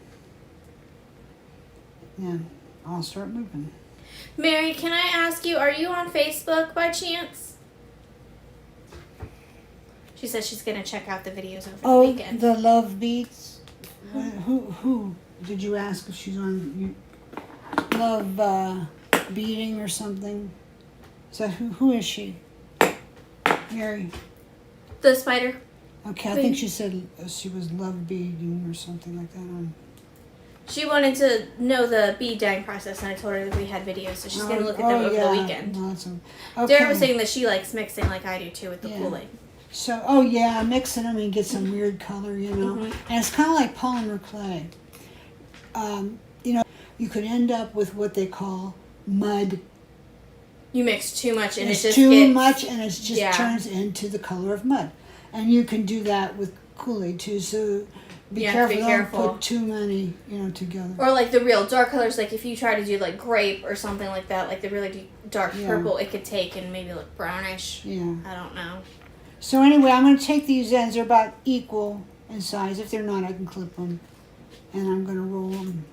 Yeah, I'll start moving. Mary, can I ask you, are you on Facebook by chance? She says she's going to check out the videos over the weekend. The love beads? Who? Did you ask if she's on love beading or something? Is that who is she? Mary. The spider. Okay, I think she said she was love beading or something like that. She wanted to know the bead dyeing process, and I told her that we had videos, so she's going to look at them over the weekend. Awesome. Okay. Dara was saying that she likes mixing like I do too with the Kool-Aid. So, mixing them and get some weird color, And it's kind of like polymer clay. You could end up with what they call mud. You mix too much and it's it just too much and it just turns into the color of mud. And you can do that with Kool-Aid too, so be careful. Don't put too many, together. Or like the real dark colors, like if you try to do like grape or something like that, like the really dark purple, it could take and maybe look brownish. Yeah. I don't know. So anyway, I'm going to take these ends. They're about equal in size. If they're not, I can clip them. And I'm going to roll them.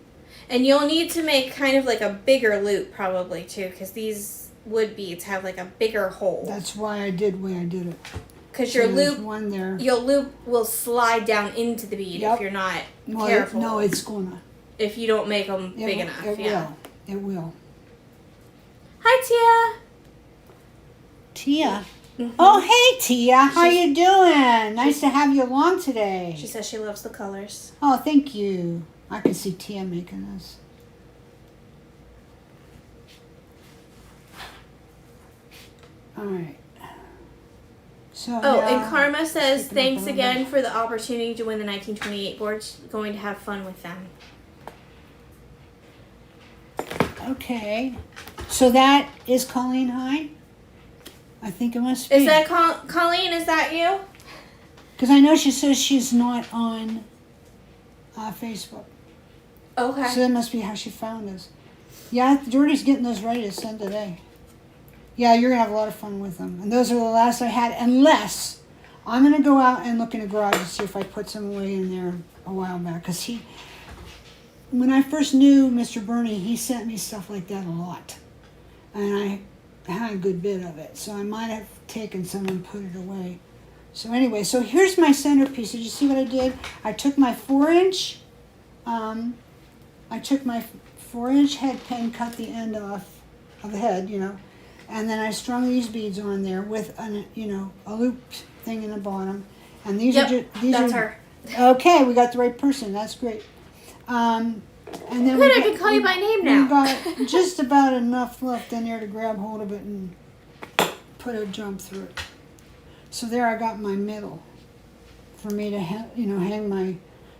And you'll need to make kind of like a bigger loop probably too, because these wood beads have like a bigger hole. That's why I did the way I did it. Because your loop, one there. Your loop will slide down into the bead if you're not careful. No, it's gonna. If you don't make them big enough. It will. Hi, Tia. Tia. Mm-hmm. Oh, hey, Tia. How you doing? Nice to have you along today. She says she loves the colors. Oh, thank you. I can see Tia making this. All right. So and Karma says, thanks again for the opportunity to win the 1928 boards. Going to have fun with them. Okay. So that is Colleen Hine? I think it must be. Is that Colleen? Is that you? Because I know she says she's not on Facebook. Okay. So that must be how she found us. Yeah, Jordy's getting those ready to send today. Yeah, you're going to have a lot of fun with them. And those are the last I had, unless I'm going to go out and look in the garage and see if I put some away in there a while back. Because when I first knew Mr. Bernie, he sent me stuff like that a lot. And had a good bit of it. So I might have taken some and put it away. So anyway, so here's my centerpiece. Did you see what I did? I took my 4-inch, head pin, cut the end off of the head, and then I strung these beads on there with a loop thing in the bottom. And these that's her. Okay, we got the right person. That's great. And then Good, I can call you by name now. We got just about enough left in there to grab hold of it and put a jump through it. So there I got my middle for me to hang my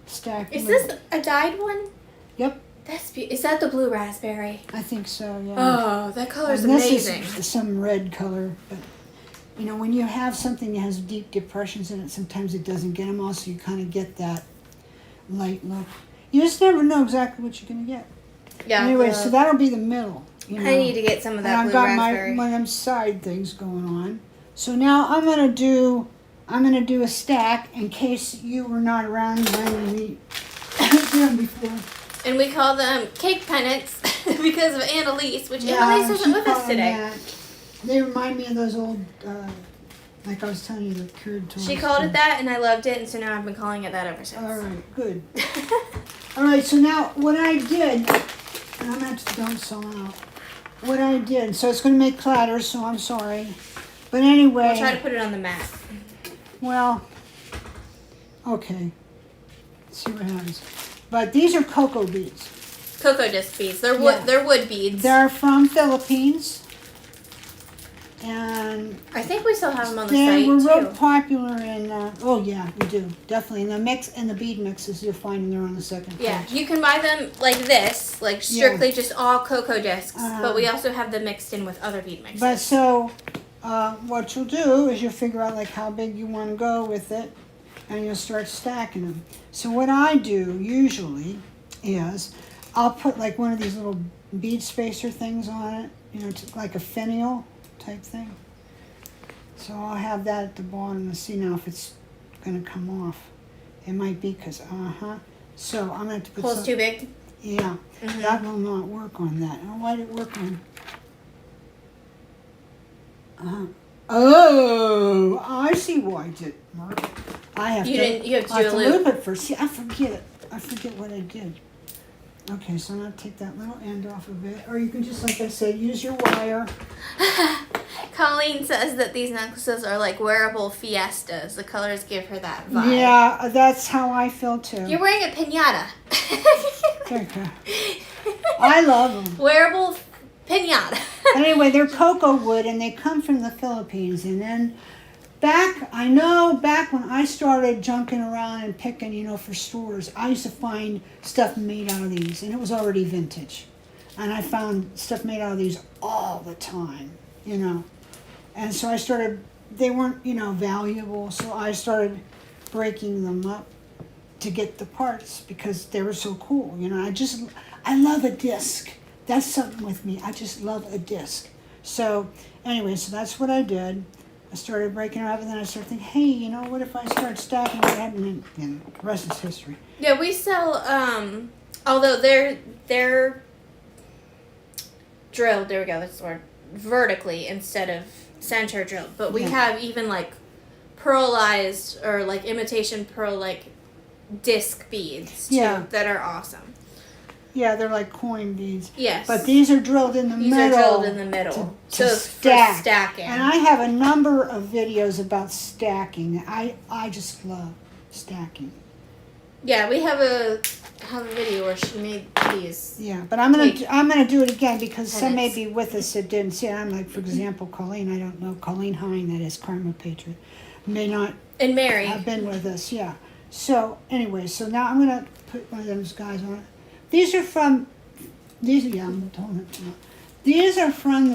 stack. Is this a dyed one? Yep. That's is that the blue raspberry? I think so, yeah. Oh, that color's and amazing. This is some red color, but when you have something that has deep depressions in it, sometimes it doesn't get them all, so you kind of get that light look. You just never know exactly what you're going to get. Yeah. Anyway, so that'll be the middle. I need to get some of that blue raspberry. I've got one of them side things going on. So now I'm gonna do a stack in case you were not around when we did them before. And we call them cake pendants because of Annalise, which Annalise isn't with us today. That. They remind me of those old, like I was telling you, the cured toys. She called it that, and I loved it, and so now I've been calling it that ever since. All right, good. All right, so now what I did, and I'm going to don't sell out. What I did, so it's going to make clatters, so I'm sorry. But anyway. We'll try to put it on the mat. Well, okay. Let's see what happens. But these are cocoa beads. Cocoa disc beads. They're wood. Yeah. They're wood beads. They're from Philippines, and I think we still have them on the site too. They were real too. Popular in. Oh yeah, we do definitely. And the mix and the bead mixes you're finding they're on the second page. Yeah, you can buy them like this, like strictly just all cocoa discs. But we also have them mixed in with other bead mixes. But so, what you'll do is you'll figure out like how big you want to go with it, and you'll start stacking them. So what I do usually is I'll put like one of these little bead spacer things on it, like a finial type thing. So I'll have that at the bottom and see now if it's going to come off. It might be because, So I'm going to have to put Hole's too big? Yeah, that will not work on that. And why did it work on? Oh, I see why it didn't work. I have to loop it first. See, I forget what I did. Okay, so I'm going to take that little end off of it. Or you can just, like I said, use your wire. Colleen says that these necklaces are like wearable fiestas. The colors give her that vibe. Yeah, that's how I feel too. You're wearing a piñata. Okay. I love them. Wearable piñata. Anyway, they're cocoa wood and they come from the Philippines. And then back when I started junking around and picking, for stores, I used to find stuff made out of these, and it was already vintage. And I found stuff made out of these all the time, And so I started, they weren't, valuable, so I started breaking them up to get the parts because they were so cool, I love a disc. That's something with me. I just love a disc. So anyway, so that's what I did. I started breaking it up, and then I started thinking, hey, what if I start stacking what happened? And the rest is history. Yeah, we sell, although they're drilled, there we go, that's the word, vertically instead of center drilled. But we have even like pearlized or like imitation pearl like disc beads too, that are awesome. Yeah, they're like coin beads. Yes. But these are drilled in the middle. These are drilled in the middle. To stack. For stacking. And I have a number of videos about stacking. I just love Yeah, we have a video where she made these. Yeah, but I'm gonna do it again because some may be with us that didn't see it. I'm like, for example, Colleen. I don't know Colleen Hine, that is Karma Patriot, may not. And Mary have been with us. Yeah. So anyway, so now I'm gonna put one of those guys on it. These are from the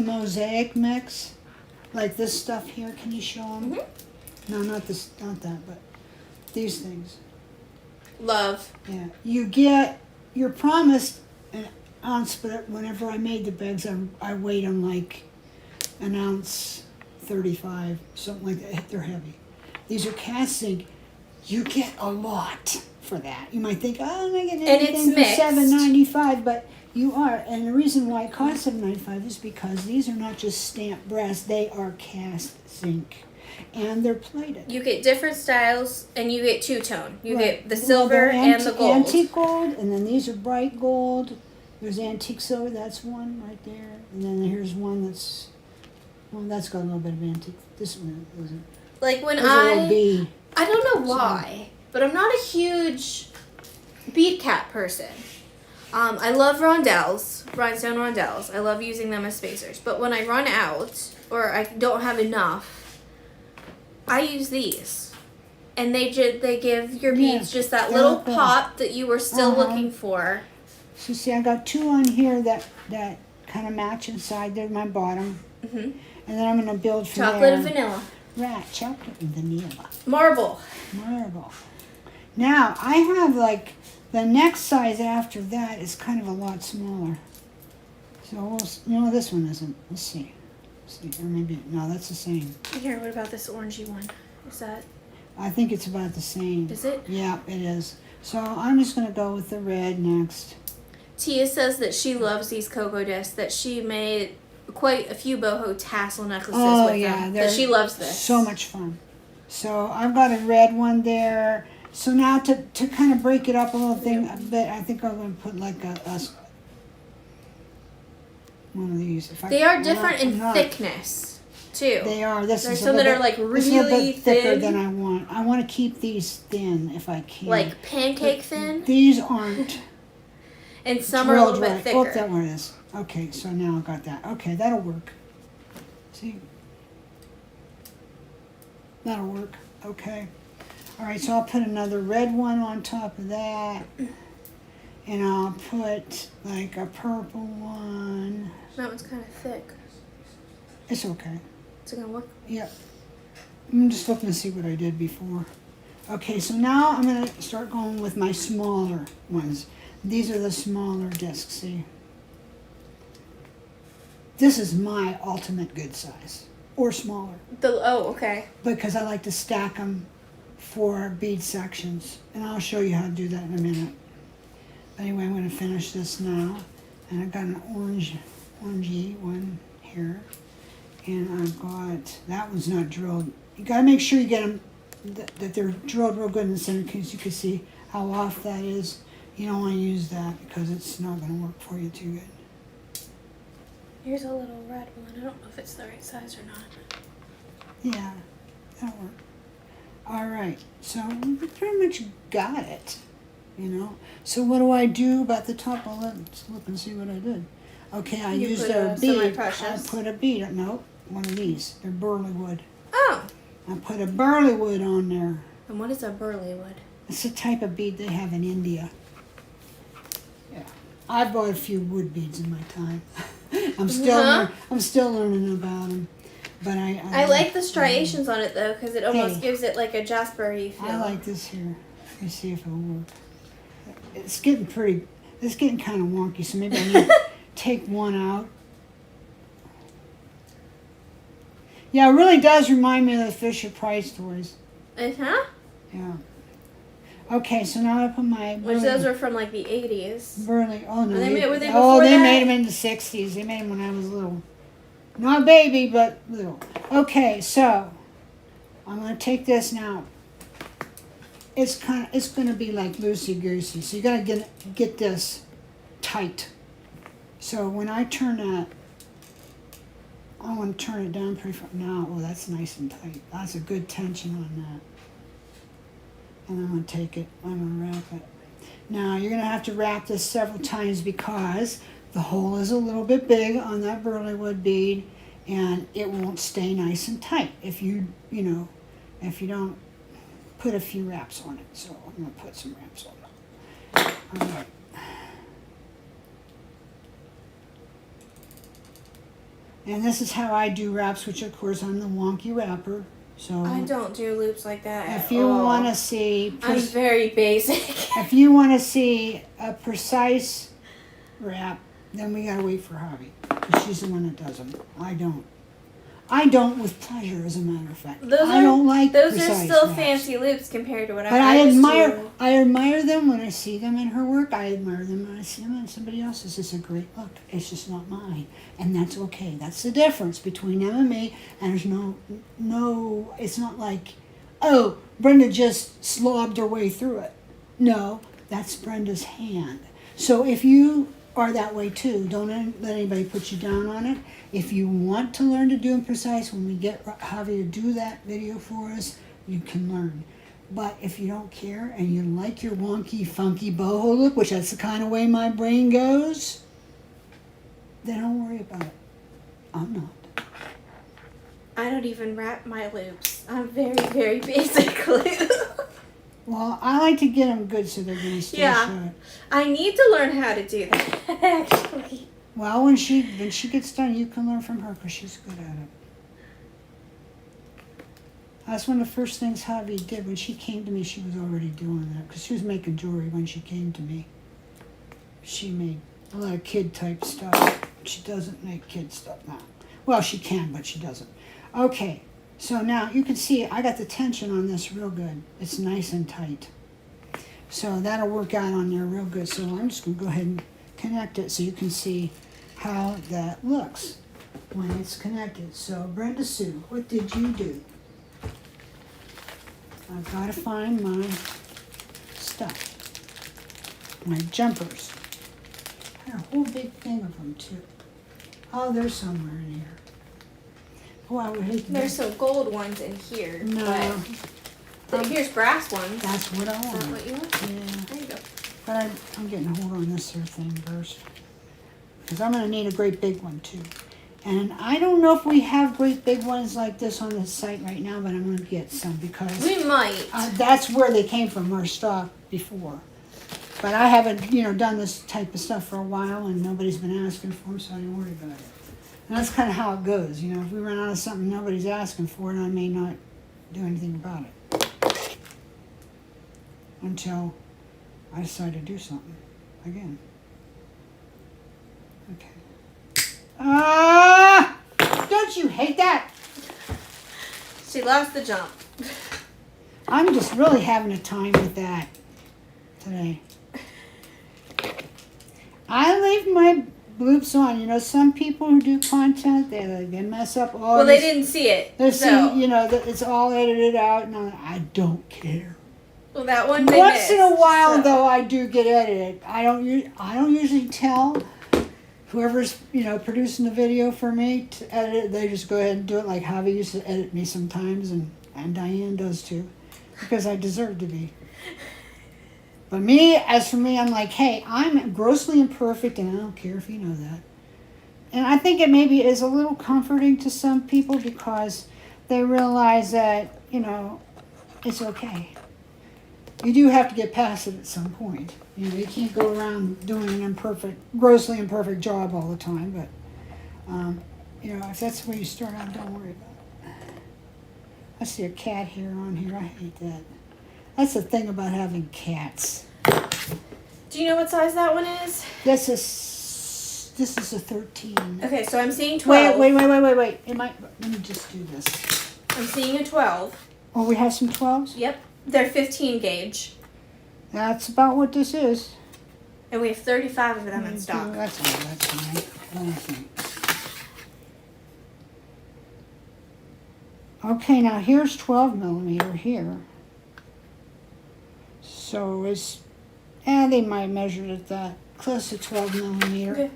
mosaic mix, like this stuff here. Can you show them? Mm-hmm. No, not that, but these things. Love. Yeah, you're promised an ounce, but whenever I made the bags, I weighed them like an ounce 35, something like that. They're heavy. These are cast zinc. You get a lot for that. You might think, oh, I'm not getting anything for $7.95, but You are, and the reason why it costs $7.95 is because these are not just stamped brass; they are cast zinc, and they're plated. You get different styles, and you get two-tone. You Right. get the silver they're and the gold. Antique gold, and then these are bright gold. There's antique silver. That's one right there, and then here's one that's, well, that's got a little bit of antique. This one doesn't. Like when There's a little I bee. don't know why, but I'm not a huge bead cap person. I love rondelles, rhinestone rondelles. I love using them as spacers. But when I run out or I don't have enough, I use these, and they give your beads just that little pop that you were still looking for. So see, I got two on here that kind of match inside. They're my bottom, and then I'm gonna build from Chocolate there. and vanilla. Right, chocolate and vanilla. Marble. Now I have like the next size after that is kind of a lot smaller. So no, this one isn't. Let's see, or maybe no, that's the same. Here, what about this orangey one? Is that? I think it's about the same. Is it? Yeah, it is. So I'm just gonna go with the red next. Tia says that she loves these cocoa discs, that she made quite a few boho tassel necklaces with them. That she loves this. So much fun. So I've got a red one there. So now to kind of break it up a little thing, but I think I'm going to put like a one of these. They are different in thickness too. They are. There's some that are like really thicker than I want. I want to keep these thin if I can. Like pancake thin? These aren't. And some are a little bit thicker. Oh, that one is. Okay, so now I got that. Okay, that'll work. See? That'll work. Okay. All right, so I'll put another red one on top of that. And I'll put like a purple one. That one's kind of thick. It's okay. Is it going to work? Yep. I'm just looking to see what I did before. Okay, so now I'm going to start going with my smaller ones. These are the smaller discs, see? This is my ultimate good size, or smaller. Oh, okay. Because I like to stack them for bead sections. And I'll show you how to do that in a minute. Anyway, I'm going to finish this now. And I've got an orangey one here. And I've got, that one's not drilled. You got to make sure you get them, that they're drilled real good in the center, because you can see how off that is. You don't want to use that because it's not going to work for you too good. Here's a little red one. I don't know if it's the right size or not. Yeah, that'll work. All right, so we pretty much got it, you know. So what do I do about the top? Well, let's look and see what I did. Okay, I used a bead. I put a bead. No, one of these. They're burley wood. Oh. I put a burley wood on there. And what is a burley wood? It's a type of bead they have in India. Yeah, I bought a few wood beads in my time. I'm still learning about them. But I like the striations on it though, because it almost gives it like a Jasper-y feel. I like this here. Let me see if it'll work. It's getting kind of wonky, so maybe I need to take one out. Yeah, it really does remind me of the Fisher-Price toys. Uh-huh. Yeah. Okay, so now I put my Which those are from like the 80s. Burley. Oh, no. Were they before that? They made them in the 60s. They made them when I was little. Not a baby, but little. Okay, so I'm going to take this now. It's going to be like loosey-goosey. So you got to get this tight. So when I turn that, I want to turn it down pretty far. Now, oh, that's nice and tight. That's a good tension on that. And I'm going to take it, I'm going to wrap it. Now, you're going to have to wrap this several times because the hole is a little bit big on that burley wood bead, and it won't stay nice and tight if you don't put a few wraps on it. So I'm going to put some wraps on it. All right. And this is how I do wraps, which of course I'm the wonky wrapper. So I don't do loops like that. If you want to see, I'm very basic. If you want to see a precise wrap, then we gotta wait for Javi, because she's the one that does them. I don't. I don't with pleasure, as a matter of fact. Those I don't like those are precise still wraps. fancy loops compared to what But I used to. I admire them when I see them in her work. I admire them when I see them in somebody else's. It's a great look. It's just not mine, and that's okay. That's the difference between them and me. And there's no. It's not like, oh, Brenda just slobbed her way through it. No, that's Brenda's hand. So if you are that way too, don't let anybody put you down on it. If you want to learn to do them precise, when we get Javi to do that video for us, you can learn. But if you don't care and you like your wonky, funky boho look, which that's the kind of way my brain goes, then don't worry about it. I'm not. I don't even wrap my loops. I'm very, very basic loop. Well, I like to get them good so they're going to stay shut. I need to learn how to do that, actually. Well, when she gets done, you can learn from her because she's good at it. That's one of the first things Javi did. When she came to me, she was already doing that because she was making jewelry when she came to me. She made a lot of kid-type stuff. She doesn't make kid stuff now. Well, she can, but she doesn't. Okay, so now you can see I got the tension on this real good. It's nice and tight. So that'll work out on there real good. So I'm just going to go ahead and connect it so you can see how that looks when it's connected. So Brenda Sue, what did you do? I've got to find my stuff, my jumpers. I had a whole big thing of them too. Oh, they're somewhere in here. Oh, I would hate to. There's some gold ones in here. No. But here's brass ones. That's what I Is want. that what you want? Yeah. There you go. But I'm getting a hold on this here thing first. Because I'm going to need a great big one too. And I don't know if we have great big ones like this on this site right now, but I'm going to get some because We might. that's where they came from, our stock before. But I haven't, done this type of stuff for a while, and nobody's been asking for them, so I don't worry about it. And that's kind of how it goes. If we run out of something nobody's asking for it, I may not do anything about it until I decide to do something again. Okay. Don't you hate that? She loves the jump. I'm just really having a time with that today. I leave my bloops on. Some people who do content, they mess up all. Well, they didn't see it. They So. see, it's all edited out, and I don't care. Well, that one they Once missed, in a while, so. though, I do get edited. I don't usually tell whoever's producing the video for me to edit it. They just go ahead and do it. Like Javi used to edit me sometimes, and Diane does too, because I deserve to be. But as for me, I'm like, hey, I'm grossly imperfect, and I don't care if you know that. And I think it maybe is a little comforting to some people because they realize that it's okay. You do have to get past it at some point. You can't go around doing an grossly imperfect job all the time. But, if that's where you start out, don't worry about it. I see a cat hair on here. I hate that. That's the thing about having cats. Do you know what size that one is? This is a 13. Okay, so I'm seeing 12. Wait. Let me just do this. I'm seeing a 12. Oh, we have some 12s? Yep. They're 15 gauge. That's about what this is. And we have 35 of them in stock. That's fine. Okay, now here's 12 millimeter here. So they might measure it that close to 12 millimeter. Okay.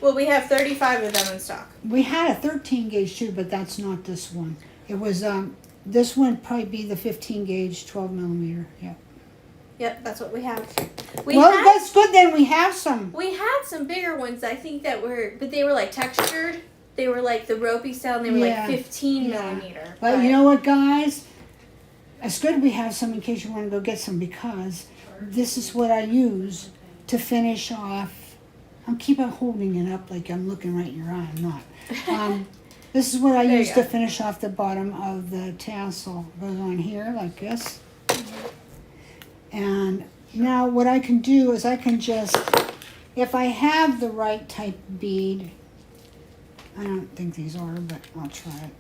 Well, we have 35 of them in stock. We had a 13 gauge too, but that's not this one. It was, this one would probably be the 15 gauge 12 millimeter. Yeah. Yep, that's what we have. That's good then. We have some. We had some bigger ones, I think, but they were like textured. They were like the ropey style, and they were like 15 millimeter. But you know what, guys? It's good we have some in case you want to go get some, because this is what I use to finish off. I'm keeping holding it up like I'm looking right in your eye. I'm not. This is what I use to finish off the bottom of the tassel. It goes on here like this. And now what I can do is I can just, if I have the right type bead, I don't think these are, but I'll try it.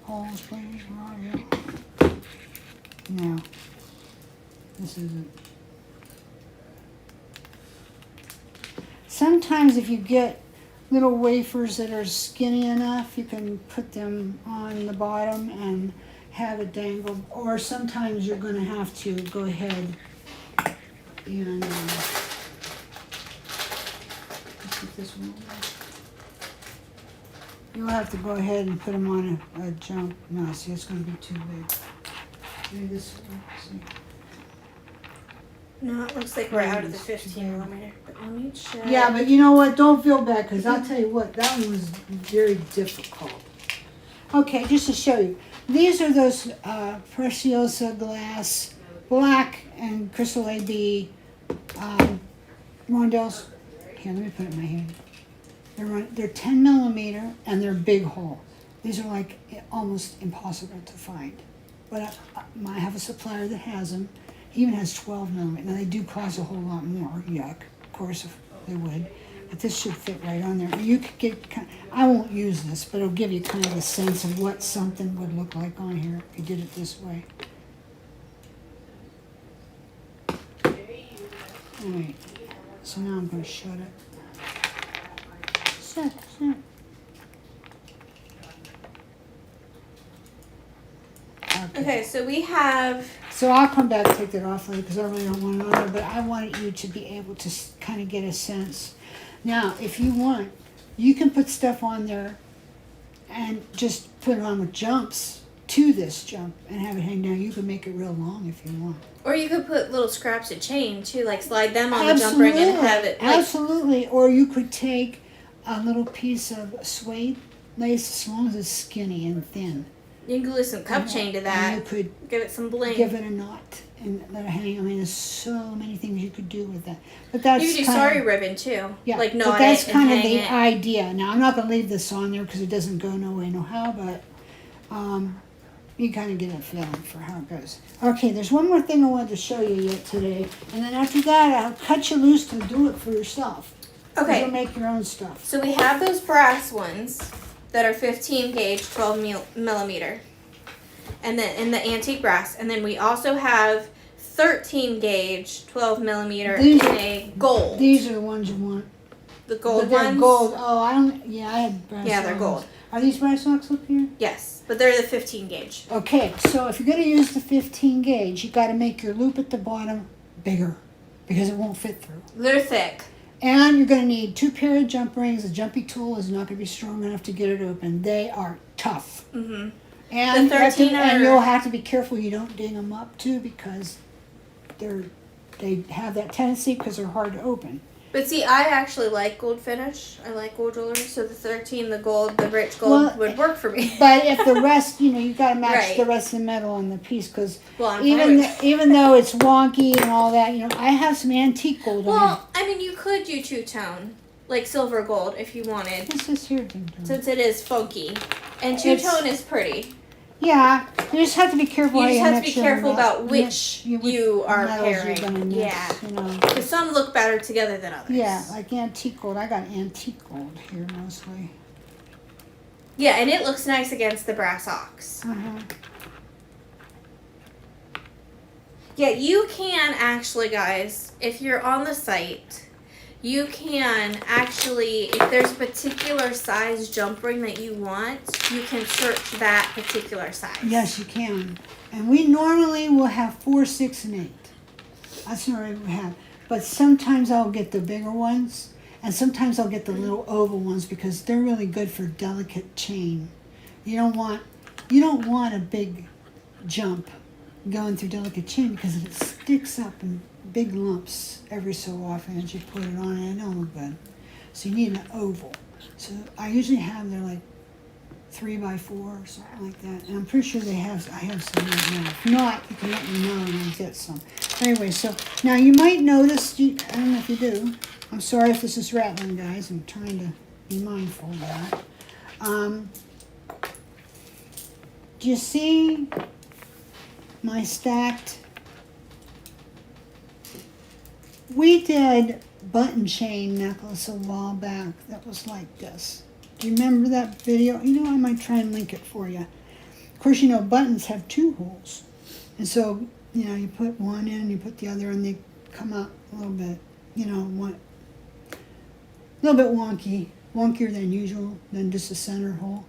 Holes, please. Where are you? No. This isn't. Sometimes if you get little wafers that are skinny enough, you can put them on the bottom and have it dangle. Or sometimes you're going to have to go ahead and let's put this one away. You'll have to go ahead and put them on a jump. No, see, it's going to be too big. Maybe this one. See. No, it looks like we're out of the 15 millimeter. But let me check. Yeah, but you know what? Don't feel bad, because I'll tell you what, that one was very difficult. Okay, just to show you. These are those Preciosa glass, black and crystal AB rondelles. Here, let me put it in my hand. They're 10 millimeter, and they're big hole. These are like almost impossible to find. But I have a supplier that has them. He even has 12 millimeter. Now they do cost a whole lot more. Yuck, of course, if they would. But this should fit right on there. You could get, I won't use this, but it'll give you kind of a sense of what something would look like on here if you did it this way. All right, so now I'm going to shut it. Shut. Okay, so we have. So I'll come back and take that off later because I really don't want it on there, but I wanted you to be able to kind of get a sense. Now, if you want, you can put stuff on there and just put it on with jumps to this jump and have it hang down. You can make it real long if you want. Or you could put little scraps of chain too, like slide them on the jump ring and have it. Like, absolutely. Or you could take a little piece of suede lace as long as it's skinny and thin. you can glue some cup chain to that. And you could give it some bling. give it a knot and let it hang. I mean, there's so many things you could do with that. But that's you could do sari ribbon too. Yeah, like but knot that's it kind and of the hang it. idea. Now, I'm not going to leave this on there because it doesn't go no way, no how, but you kind of get a feeling for how it goes. Okay, there's one more thing I wanted to show you yet today, and then after that, I'll cut you loose to do it for yourself. Okay. You'll make your own stuff. So we have those brass ones that are 15 gauge, 12 millimeter, and then in the antique brass, and then we also have 13 gauge, 12 millimeter in a gold. These are the ones you want. The gold But they're ones. gold. Oh, I don't. Yeah, I had brass. Yeah, they're ones. gold. Are these brass socks up here? Yes, but they're the 15 gauge. Okay, so if you're going to use the 15 gauge, you got to make your loop at the bottom bigger because it won't fit through. They're thick. And you're going to need 2 pair of jump rings. The jumpy tool is not going to be strong enough to get it open. They are tough. Mm-hmm. And, The 13 and are- you'll have to be careful you don't ding them up too because they have that tendency because they're hard to open. But see, I actually like gold finish. I like gold jewelry, so the 13, the gold, the rich gold would work for me. But if the rest, you got to match Right. the rest of the metal on the piece because Well, I'm even fine with- even though it's wonky and all that, I have some antique gold on Well, I mean, you could do two-tone, like silver gold, if you wanted, it. What's this here? Ding dong? since it is funky. And It's- two-tone is pretty. Yeah, you just have to be careful. You how just have to mix be your careful about which you are metals you're pairing. gonna mix, Yeah. You Because some look better together than others. Yeah, like antique gold. I got antique gold here mostly. Yeah, and it looks nice against the brass ox. Uh-huh. Yeah, you can actually, guys, if you're on the site, you can actually, if there's a particular size jump ring that you want, you can search that particular size. Yes, you can. And we normally will have 4, 6, and 8. That's normally what we have. But sometimes I'll get the bigger ones, and sometimes I'll get the little oval ones because they're really good for delicate chain. You don't want a big jump going through delicate chain because it sticks up in big lumps every so often as you put it on and it don't look good. So you need an oval. So I usually have they're like 3x4 or something like that. And I'm pretty sure I have some right now. If not, you can let me know and I'll get some. Anyway, so now you might notice, I don't know if you do, I'm sorry if this is rattling, guys. I'm trying to be mindful of that. Do you see my stacked? We did button chain necklace a while back that was like this. Do you remember that video? I might try and link it for you. course, you know, buttons have 2 holes. And so, you know, you put one in, you put the other, and they come out a little bit, you know, a little bit wonkier than usual, than just a center hole.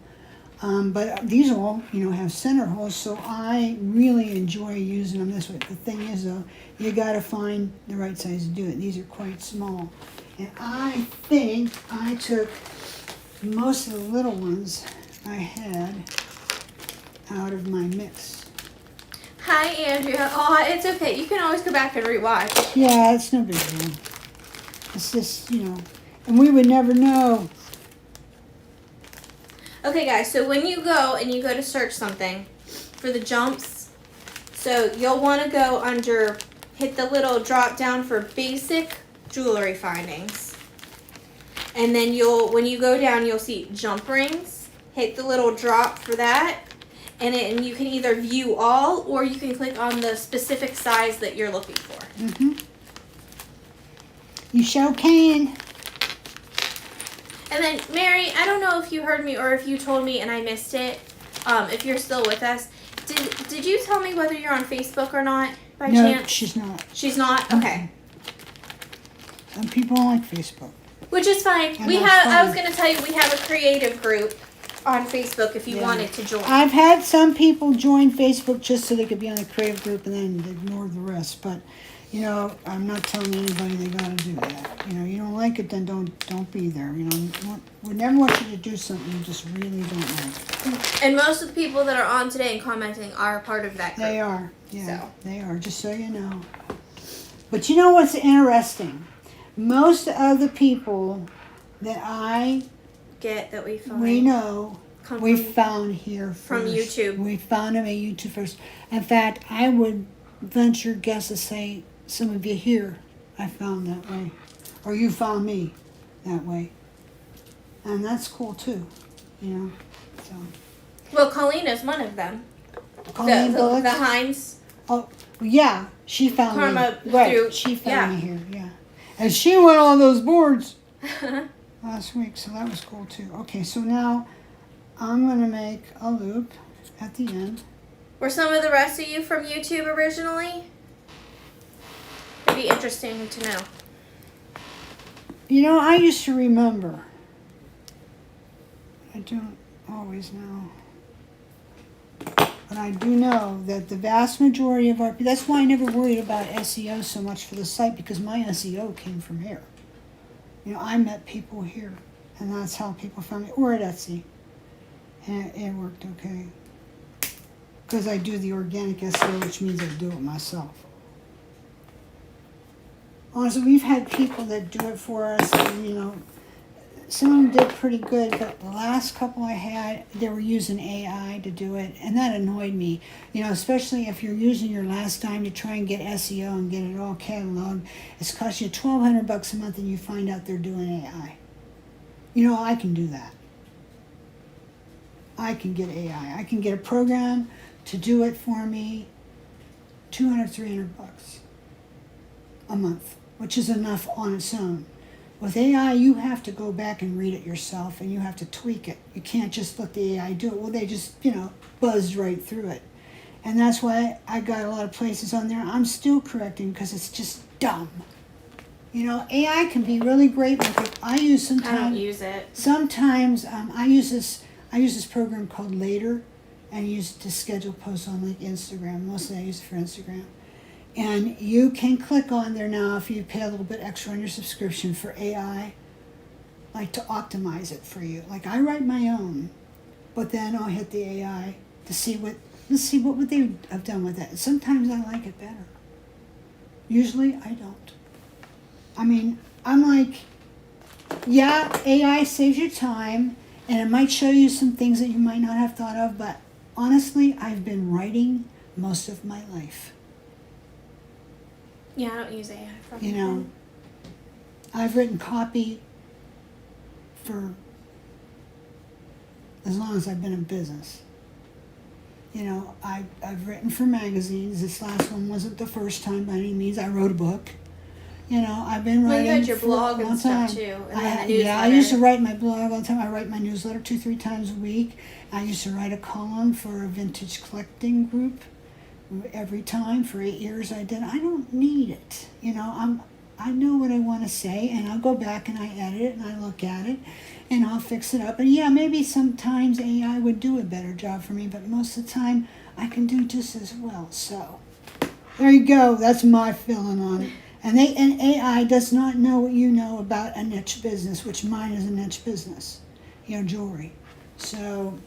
But these all, you know, have center holes, so I really enjoy using them this way. The thing is, though, you got to find the right size to do it. These are quite small. And I think I took most of the little ones I had out of my mix. Hi, Andrea. Oh, it's okay. You can always go back and rewatch. Yeah, it's no big deal. It's just, you know, and we would never know. Okay, guys, so when you go and you go to search something for the jumps, so you'll want to go under, hit the little drop down for basic jewelry findings. And then when you go down, you'll see jump rings. Hit the little drop for that. And you can either view all, or you can click on the specific size that you're looking for. Mm-hmm. You sure can. And then, Mary, I don't know if you heard me or if you told me and I missed it. If you're still with us, did you tell me whether you're on Facebook or not by chance? No, she's not. She's not? Okay. Some people don't like Facebook. Which is fine. And We that's have. fine. I was going to tell you we have a creative group on Facebook if you wanted to join. I've had some people join Facebook just so they could be on the creative group and then ignore the rest. But, you know, I'm not telling anybody they got to do that. You know, you don't like it, then don't be there. You know, we never want you to do something you just really don't like. And most of the people that are on today and commenting are part of that group. They are. Yeah, So. they are, just so you know. But you know what's interesting? Most of the people that I Get that we find. we know come we from- found here first. from YouTube. We found them at YouTube first. In fact, I would venture guess to say some of you here I found that way. Or you found me that way. And that's cool too, you know. So Well, Colleen is one of them. Colleen the Bullock. Heinz. Oh yeah, she found Karma me. Right, through- she found yeah. me here, yeah. And she went on those boards last week, so that was cool too. Okay, so now I'm gonna make a loop at the end. Were some of the rest of you from YouTube originally? It'd be interesting to know. You know, I used to remember. I don't always know. But I do know that the vast majority of our, that's why I never worried about SEO so much for the site, because my SEO came from here. You know, I met people here, and that's how people found me, or at Etsy. And it worked okay. Because I do the organic SEO, which means I do it myself. Honestly, we've had people that do it for us, and, you know, some of them did pretty good, but the last couple I had, they were using AI to do it, and that annoyed me. You know, especially if you're using your last dime to try and get SEO and get it all cataloged, it's cost you $1,200 a month, and you find out they're doing AI. You know, I can do that. I can get AI. I can get a program to do it for me, $200, $300 a month, which is enough on its own. With AI, you have to go back and read it yourself, and you have to tweak it. You can't just let the AI do it. Well, they just, you know, buzzed right through it. And that's why I got a lot of places on there I'm still correcting, because it's just dumb. You know, AI can be really great, but I use I sometimes. don't use it. Sometimes I use this program called Later, and use it to schedule posts on like Instagram. Mostly I use it for Instagram. And you can click on there now if you pay a little bit extra on your subscription for AI, like to optimize it for you. Like I write my own, but then I'll hit the AI to see what would they have done with it. Sometimes I like it better. Usually I don't. I mean, I'm like, yeah, AI saves you time, and it might show you some things that you might not have thought of, but honestly, I've been writing most of my life. Yeah, I don't use AI for You know, I've written copy for as long as I've been in business. You know, I've written for magazines. This last one wasn't the first time by any means. I wrote a book. You know, I've been Well, writing you had your for blog a long and stuff time. too, and then the Yeah, I newsletter. used to write my blog all the time. I write my newsletter 2-3 times a week. I used to write a column for a vintage collecting group every time for 8 years. I did. I don't need it. You know, I know what I want to say, and I'll go back and I edit it and I look at it, and I'll fix it up. And yeah, maybe sometimes AI would do a better job for me, but most of the time I can do just as well. So there you go. That's my feeling on it. And AI does not know what you know about a niche business, which mine is a niche business, you know, jewelry. So,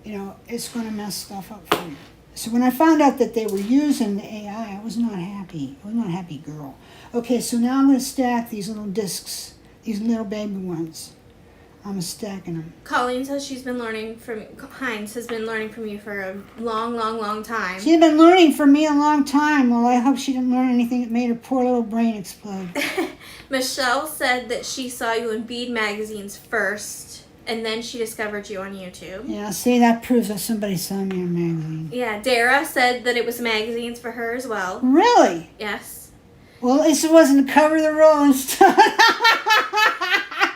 you know, it's going to mess stuff up for you. So when I found out that they were using the AI, I was not happy. I was not a happy girl. Okay, so now I'm going to stack these little discs, these little baby ones. I'm stacking them. Colleen says Heinz has been learning from you for a long, long, long time. She's been learning from me a long time. Well, I hope she didn't learn anything that made her poor little brain explode. Michelle said that she saw you in bead magazines first, and then she discovered you on YouTube. Yeah, see, that proves that somebody saw me in a magazine. Yeah, Dara said that it was magazines for her as well. Really? Yes. Well, at least it wasn't the cover of the Rolling Stone.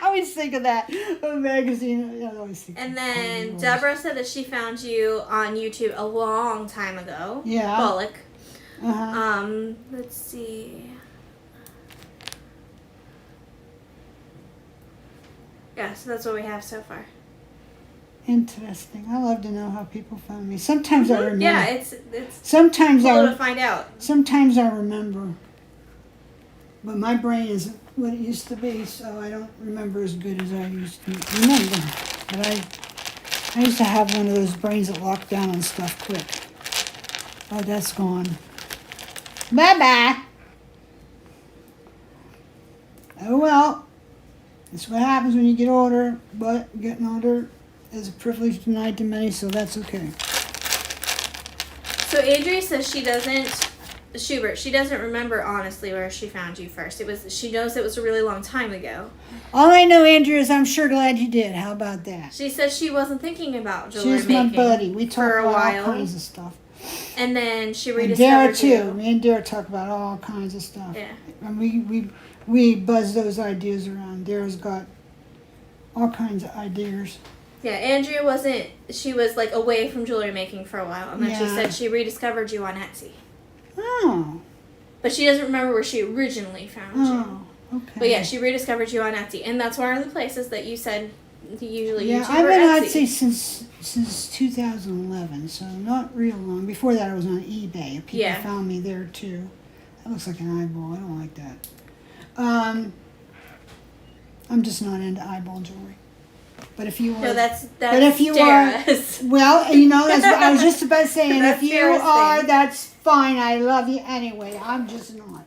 I always think of that. A magazine. I always think And of then Rolling Deborah said that she found you on YouTube a long time ago. Yeah. Bullock. Stone. Uh-huh. Let's see. Yeah, so that's what we have so far. Interesting. I love to know how people found me. Sometimes I remember. Yeah, it's Sometimes cool to find out. Sometimes I remember. But my brain isn't what it used to be, so I don't remember as good as I used to remember. But I used to have one of those brains that locked down on stuff quick. Oh, that's gone. Bye-bye. Oh, well. That's what happens when you get older, but getting older is a privilege denied to many, so that's okay. So Adria says she doesn't remember honestly where she found you first. She knows it was a really long time ago. All I know, Andrea, is I'm sure glad you did. How about that? She says she wasn't thinking about jewelry She's my making buddy. We talk for a about while. all kinds of stuff. And then she And Dara rediscovered too. you. Me and Dara talk about all kinds of stuff. Yeah. And we buzz those ideas around. Dara's got all kinds of ideas. Yeah, Andrea she was like away from jewelry making for a while, and then she Yeah. said she rediscovered you on Etsy. Oh. But she doesn't remember where she originally found you. Oh. Okay. But yeah, she rediscovered you on Etsy, and that's one of the places that you said usually Yeah, YouTube I've or been on Etsy. Etsy since 2011, so not real long. Before that, I was on eBay. People Yeah. found me there too. That looks like an eyeball. I don't like that. I'm just not into eyeball jewelry. But if you are, No, that's but if you Dara's. are, well, you know, that's what I was just about saying. That's If you Dara's are, thing. that's fine. I love you anyway. I'm just not.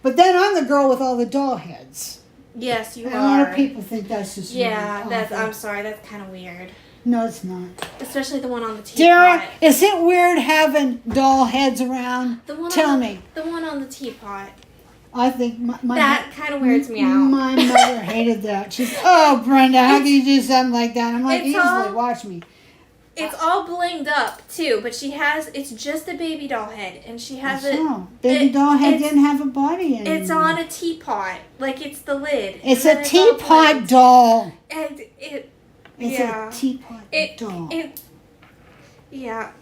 But then I'm the girl with all the doll heads. Yes, you And a lot are. of people think that's just Yeah, really that's. awful. I'm sorry, that's kind of weird. No, it's not. Especially the one on the teapot. Dara, is it weird having doll heads around? The one Tell on me. The one on the teapot. I think my That kind of weirds me out. My mother hated that. She's, oh, Brenda, how can you do something like that? I'm like, It's easily, all- watch me. It's all blinged up too, but it's just a baby doll head, and she has it. So, baby doll head it's- didn't have a body anymore. It's on a teapot, like it's the lid. It's and a then all teapot blinged. doll. And it. It's Yeah. a teapot doll.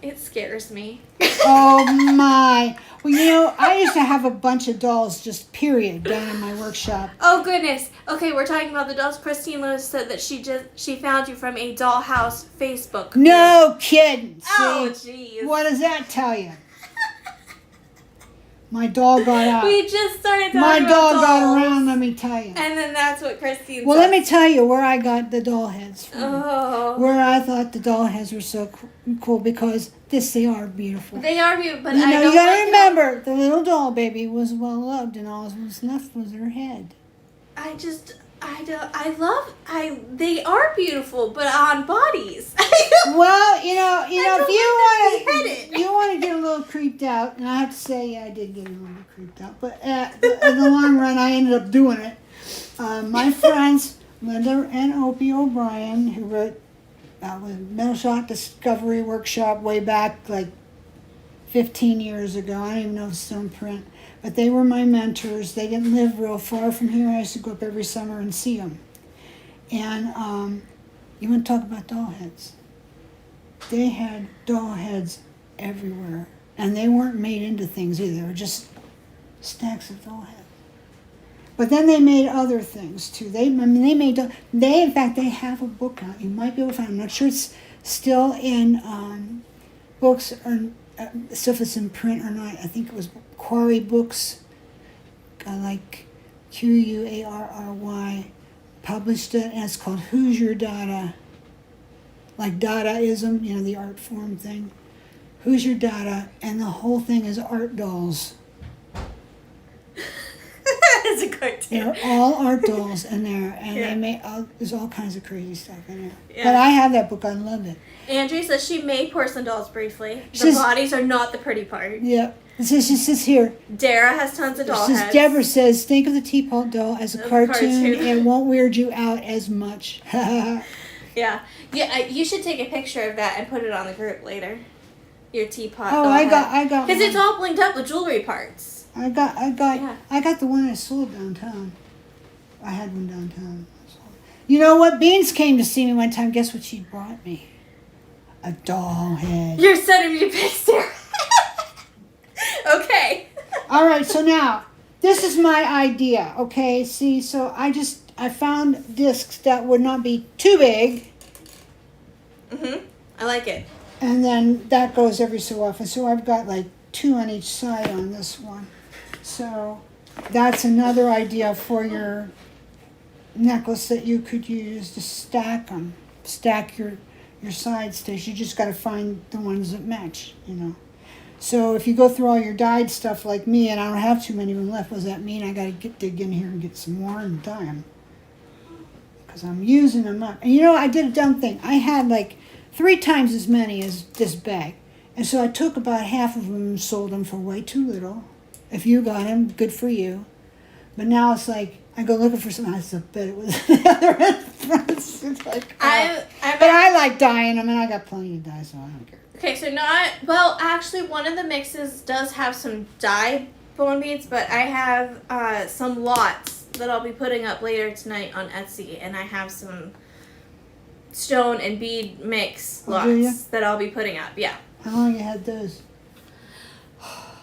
It scares me. Oh my. Well, you know, I used to have a bunch of dolls, just period, down in my workshop. Oh goodness. Okay, we're talking about the dolls. Christine Lewis said that she found you from a dollhouse Facebook group. No kidding. See? Oh jeez. What does that tell you? My doll got out. We just started talking My about doll dolls, got around, let me tell you. and then that's what Christine. Well, said. let me tell you where I got the doll heads from. Oh. Where I thought the doll heads were so cool because they are beautiful. They are beautiful, but You I know, don't you gotta like remember, the little doll baby was well loved, and all that was left was her head. They are beautiful, but on bodies. Well, you know, if don't like that you want to get a little creeped out, and I have to say, yeah, I did get a little bit creeped out, but in the long run, I ended up doing it. My friends, Linda and Opie O'Brien, who wrote with Metal Shot Discovery Workshop way back, like 15 years ago. I don't even know if it's still in print. But they were my mentors. They didn't live real far from here. I used to go up every summer and see them. And you want to talk about doll heads? They had doll heads everywhere. And they weren't made into things either. They were just stacks of doll heads. But then they made other things too. In fact, they have a book out. You might be able to find it. I'm not sure it's still in books or stuff that's in print or not. I think it was Quarry Books, like Quarry, published it, and it's called Who's Your Dada? Like Dadaism, you know, the art form thing. Who's Your Dada? And the whole thing is art dolls. It's a cartoon. They're all art dolls in there, and they make there's all kinds of crazy stuff in there. Yeah. But I have that book. I love it. Andrea says she made porcelain dolls briefly. The Says- bodies are not the pretty part. Yeah. She says here. Dara has tons of doll heads. Deborah says, think of the teapot doll as a cartoon. cartoon. It won't weird you out as much. Yeah. You should take a picture of that and put it on the group later. Your teapot. Oh, I got. Because it's all blinked up with jewelry parts. I got Yeah. the one I sold downtown. I had one downtown. You know what? Beans came to see me one time. Guess what she brought me? A doll head. You're sending me pics there. Okay. All right, so now this is my idea. Okay, see, so I found discs that would not be too big, I like it. and then that goes every so often. So I've got like 2 on each side on this one. So that's another idea for your necklace that you could use to stack them. Stack your side sticks. You just got to find the ones that match, you know. So if you go through all your dyed stuff like me, and I don't have too many of them left, what does that mean? I got to dig in here and get some more and dye them. Because I'm using them up. And you know, I did a dumb thing. I had like 3 times as many as this bag. And so I took about half of them and sold them for way too little. If you got them, good for you. But now it's like, I go looking for some. I bet it was the other end. It's like, but I like dyeing them, and I got plenty of dye, so I don't care. Okay, so actually one of the mixes does have some dyed bone beads, but I have some lots that I'll be putting up later tonight on Etsy, and I have some stone and bead mix lots that I'll be putting up. Yeah. How long you had those?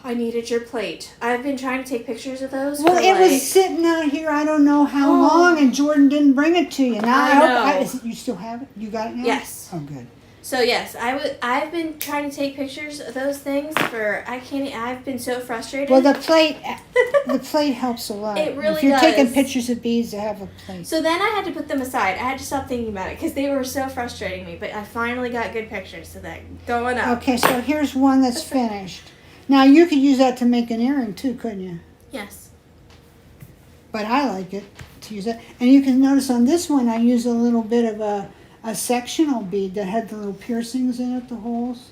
I needed your plate. I've been trying to take pictures of those. Well, it was sitting out here I don't know how long, and Jordan didn't bring it to you. Now I hope you still have it. You got it now? Yes. Oh, good. So yes, I've been trying to take pictures of those things I've been so frustrated. Well, the plate helps a lot. It really If you're does. taking pictures of beads, to have a plate. So then I had to put them aside. I had to stop thinking about it because they were so frustrating me. But I finally got good pictures, so that going up. Okay, so here's one that's finished. Now you could use that to make an earring too, couldn't you? Yes. But I like it to use it. And you can notice on this one I use a little bit of a sectional bead that had the little piercings in it, the holes.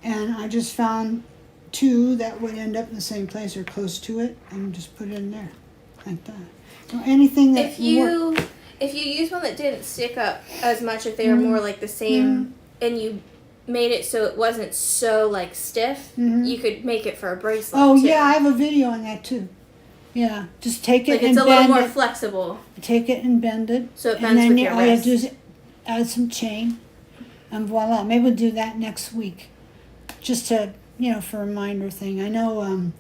And I just found 2 that would end up in the same place or close to it, and just put it in there, like that. So anything that If you use one that didn't stick up as much, if they were more like the same, and you made it so it wasn't so like stiff, you could make it for a bracelet. Oh too. yeah, I have a video on that too. Yeah, just take it Like and it's a bend little more it. flexible. Take it and bend it. So it and bends then with your all you have wrist. to do is add some chain, and voila. Maybe we'll do that next week, just to for a reminder thing. I know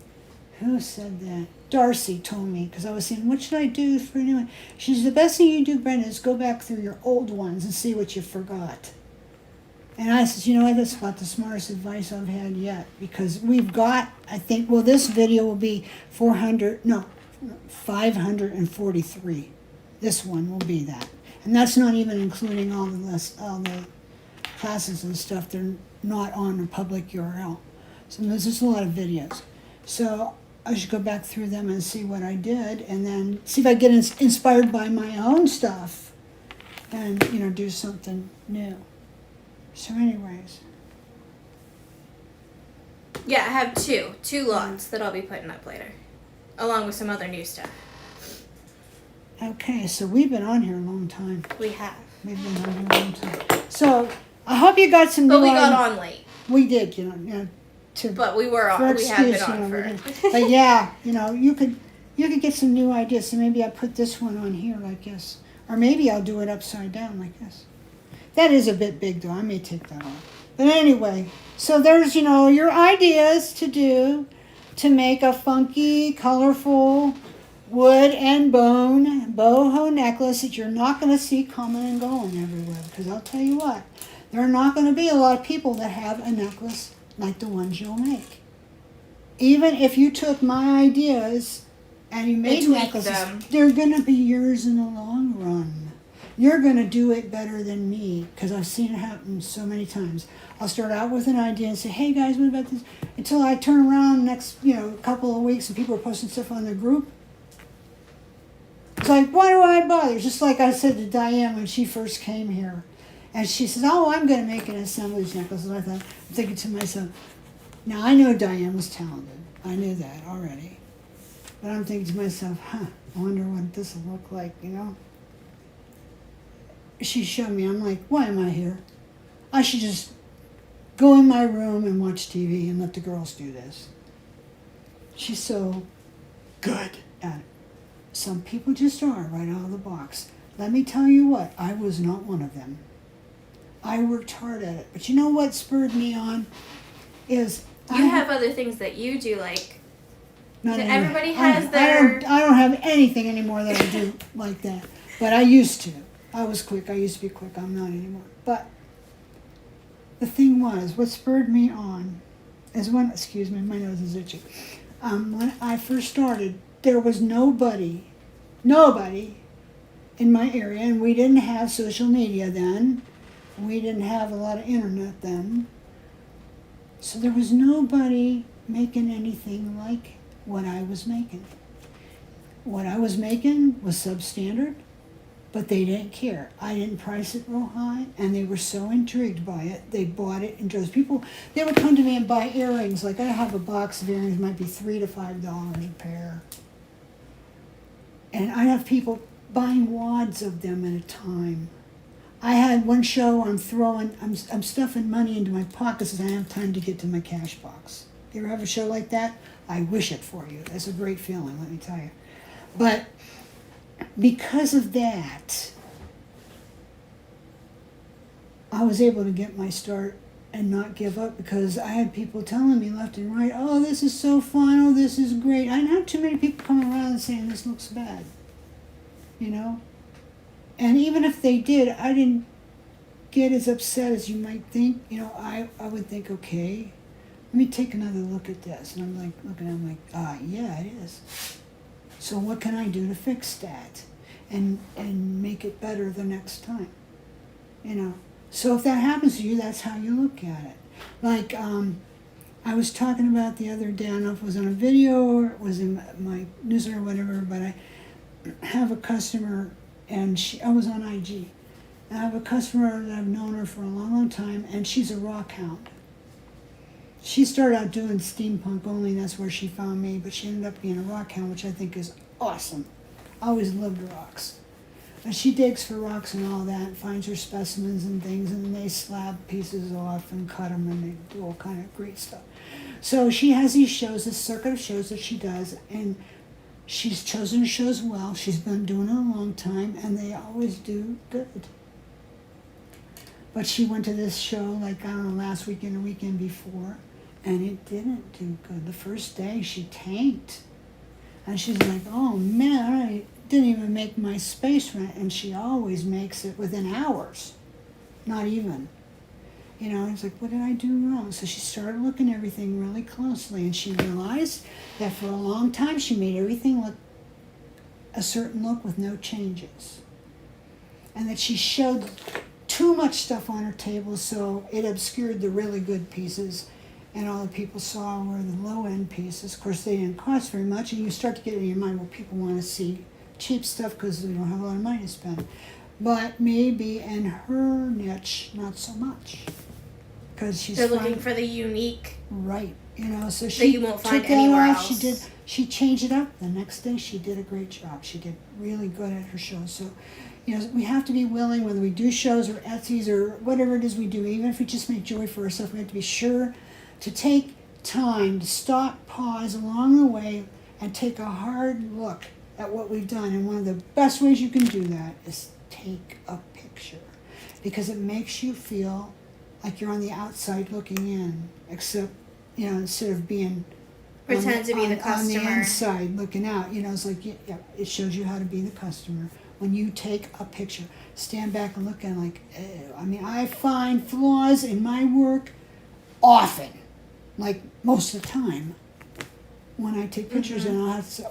who said that. Darcy told me, because I was saying, what should I do for a new one? She said, the best thing you do, Brenda, is go back through your old ones and see what you forgot. And I said, you know what, that's about the smartest advice I've had yet, because we've got, I think, well, this video will be 543. This one will be that. And that's not even including all the classes and stuff. They're not on a public URL. So there's just a lot of videos. So I should go back through them and see what I did, and then see if I get inspired by my own stuff and, do something new. So anyways. Yeah, I have two lots that I'll be putting up later, along with some other new stuff. Okay, so we've been on here a long time. We have. We've been on here a long time. So I hope you got some new But we got ideas. on late. We did, But we were for on. We have been excuse, on we for. did. But yeah, you could get some new ideas. So maybe I put this one on here like this, or maybe I'll do it upside down like this. That is a bit big though. I may take that off. But anyway, so there's your ideas to make a funky, colorful wood and bone boho necklace that you're not going to see coming and going everywhere. Because I'll tell you what, there are not going to be a lot of people that have a necklace like the ones you'll make. Even if you took my ideas and you made tweaked necklaces, them. they're going to be yours in the long run. You're going to do it better than me because I've seen it happen so many times. I'll start out with an idea and say, hey guys, what about this? Until I turn around next, couple of weeks and people are posting stuff on their group. It's like, why do I bother? Just like I said to Diane when she first came here. And she says, oh, I'm going to make an assemblage necklace. And I'm thinking to myself, now I know Diane was talented. I knew that already. But I'm thinking to myself, I wonder what this will look like, She showed me. I'm like, why am I here? I should just go in my room and watch TV and let the girls do this. She's so good at it. Some people just are right out of the box. Let me tell you what, I was not one of them. I worked hard at it. But you know what spurred me on is You have other things that you do, like not everybody anymore. has their. I don't have anything anymore that I do like that. But I used to. I was quick. I used to be quick. I'm not anymore. But the thing was, what spurred me on is excuse me, my nose is itchy. When I first started, there was nobody in my area, and we didn't have social media then. We didn't have a lot of internet then. So there was nobody making anything like what I was making. What I was making was substandard, but they didn't care. I didn't price it real high, and they were so intrigued by it, they bought it in droves. People, they would come to me and buy earrings. Like I have a box of earrings, might be $3 to $5 a pair. And I have people buying wads of them at a time. I had one show I'm stuffing money into my pockets and I have time to get to my cash box. You ever have a show like that? I wish it for you. That's a great feeling, let me tell you. But because of that, I was able to get my start and not give up because I had people telling me left and right, oh, this is so fun, oh, this is great. I didn't have too many people coming around and saying this looks bad, And even if they did, I didn't get as upset as you might think. I would think, okay, let me take another look at this. And I'm like, looking at it, I'm like, yeah, it is. So what can I do to fix that and make it better the next time? So if that happens to you, that's how you look at it. Like I was talking about the other day, I don't know if it was on a video or it was in my newsletter or whatever, but I have a customer, and I was on IG. I have a customer that I've known her for a long, long time, and she's a rock hound. She started out doing steampunk only, and that's where she found me, but she ended up being a rock hound, which I think is awesome. I always loved rocks. And she digs for rocks and all that, finds her specimens and things, and then they slab pieces off and cut them, and they do all kind of great stuff. So she has these shows, this circuit of shows that she does, and she's chosen shows well. She's been doing it a long time, and they always do good. But she went to this show, last weekend or weekend before, and it didn't do good. The first day, she tanked. And she's like, oh, man, I didn't even make my space right. And she always makes it within hours. Not even. It's like, what did I do wrong? So she started looking at everything really closely, and she realized that for a long time she made everything look a certain look with no changes. And that she showed too much stuff on her table, so it obscured the really good pieces, and all the people saw were the low-end pieces. Of course, they didn't cost very much, and you start to get in your mind, well, people want to see cheap stuff because they don't have a lot of money to spend. But maybe in her niche, not so much. Because she's looking for the unique. Right. So that she you won't find took that anywhere off. else. She changed it up. The next day she did a great job. She did really good at her shows. So, we have to be willing, whether we do shows or Etsy's or whatever it is we do, even if we just make jewelry for ourselves, we have to be sure to take time to stop, pause along the way, and take a hard look at what we've done. And one of the best ways you can do that is take a picture, because it makes you feel like you're on the outside looking in, except, instead of being Pretend to be the on the customer. inside looking out. It's like, yeah, it shows you how to be the customer. When you take a picture, stand back and look at it like, I find flaws in my work often, like most of the time. When I take pictures, and I'll have to say,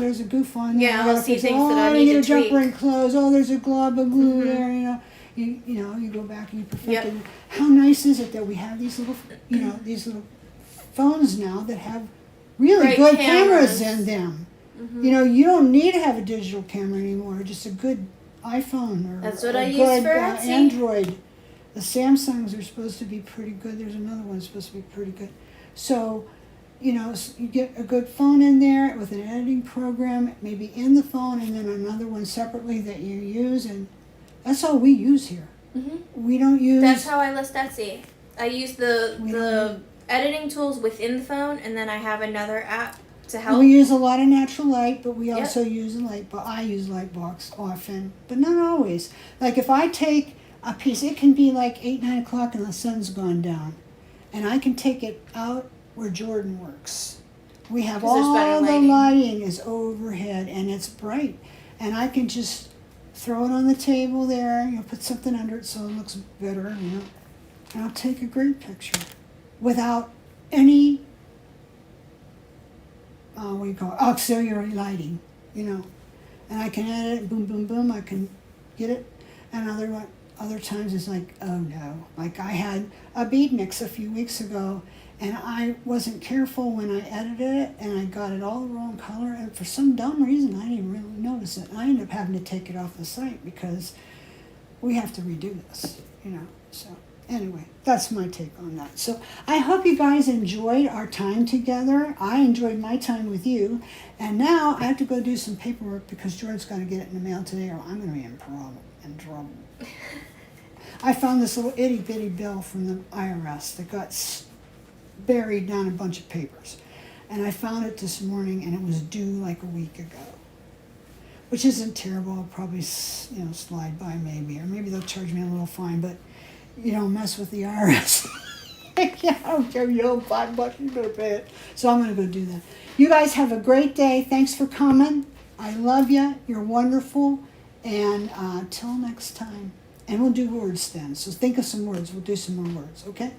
there's a goof on there. Yeah, I gotta I'll see fix it. things that I I need need to a jumper tweak. in clothes. Oh, there's a glob of glue there. You go back and you perfect Yep. it. How nice is it that we have these little, these little phones now that have really Great good cameras. cameras in them. You don't need to have a digital camera anymore. Just a good iPhone or That's what a I use good for Etsy. Android. The Samsungs are supposed to be pretty good. There's another one supposed to be pretty good. So, you get a good phone in there with an editing program, maybe in the phone, and then another one separately that you use, and that's all we use here. We don't use. That's how I list Etsy. I use We the don't editing tools within the phone, and then I have another app to help. We use a lot of natural light, but we Yep. also use a light. But I use Lightbox often, but not always. Like if I take a piece, it can be like 8, 9 o'clock, and the sun's gone down, and I can take it out where Jordan works. We have 'Cause there's better all the lighting. lighting is overhead, and it's bright, and I can just throw it on the table there. Put something under it so it looks better. And I'll take a great picture without any auxiliary lighting, and I can edit it, boom, boom, boom, I can get it, and other times it's like, oh no, like I had a bead mix a few weeks ago, and I wasn't careful when I edited it, and I got it all the wrong color, and for some dumb reason, I didn't really notice it, and I ended up having to take it off the site, because we have to redo this, so. Anyway, that's my take on that. So I hope you guys enjoyed our time together. I enjoyed my time with you. And now I have to go do some paperwork because George's got to get it in the mail today, or I'm going to be in trouble. I found this little itty bitty bill from the IRS that got buried down a bunch of papers. And I found it this morning, and it was due like a week ago. Which isn't terrible. I'll probably, slide by maybe. Or maybe they'll charge me a little fine, but you don't mess with the IRS. Yeah, I don't care. You owe $5, you better pay it. So I'm going to go do that. You guys have a great day. Thanks for coming. I love you. You're wonderful. And till next time. And we'll do words then. So think of some words. We'll do some more words, okay?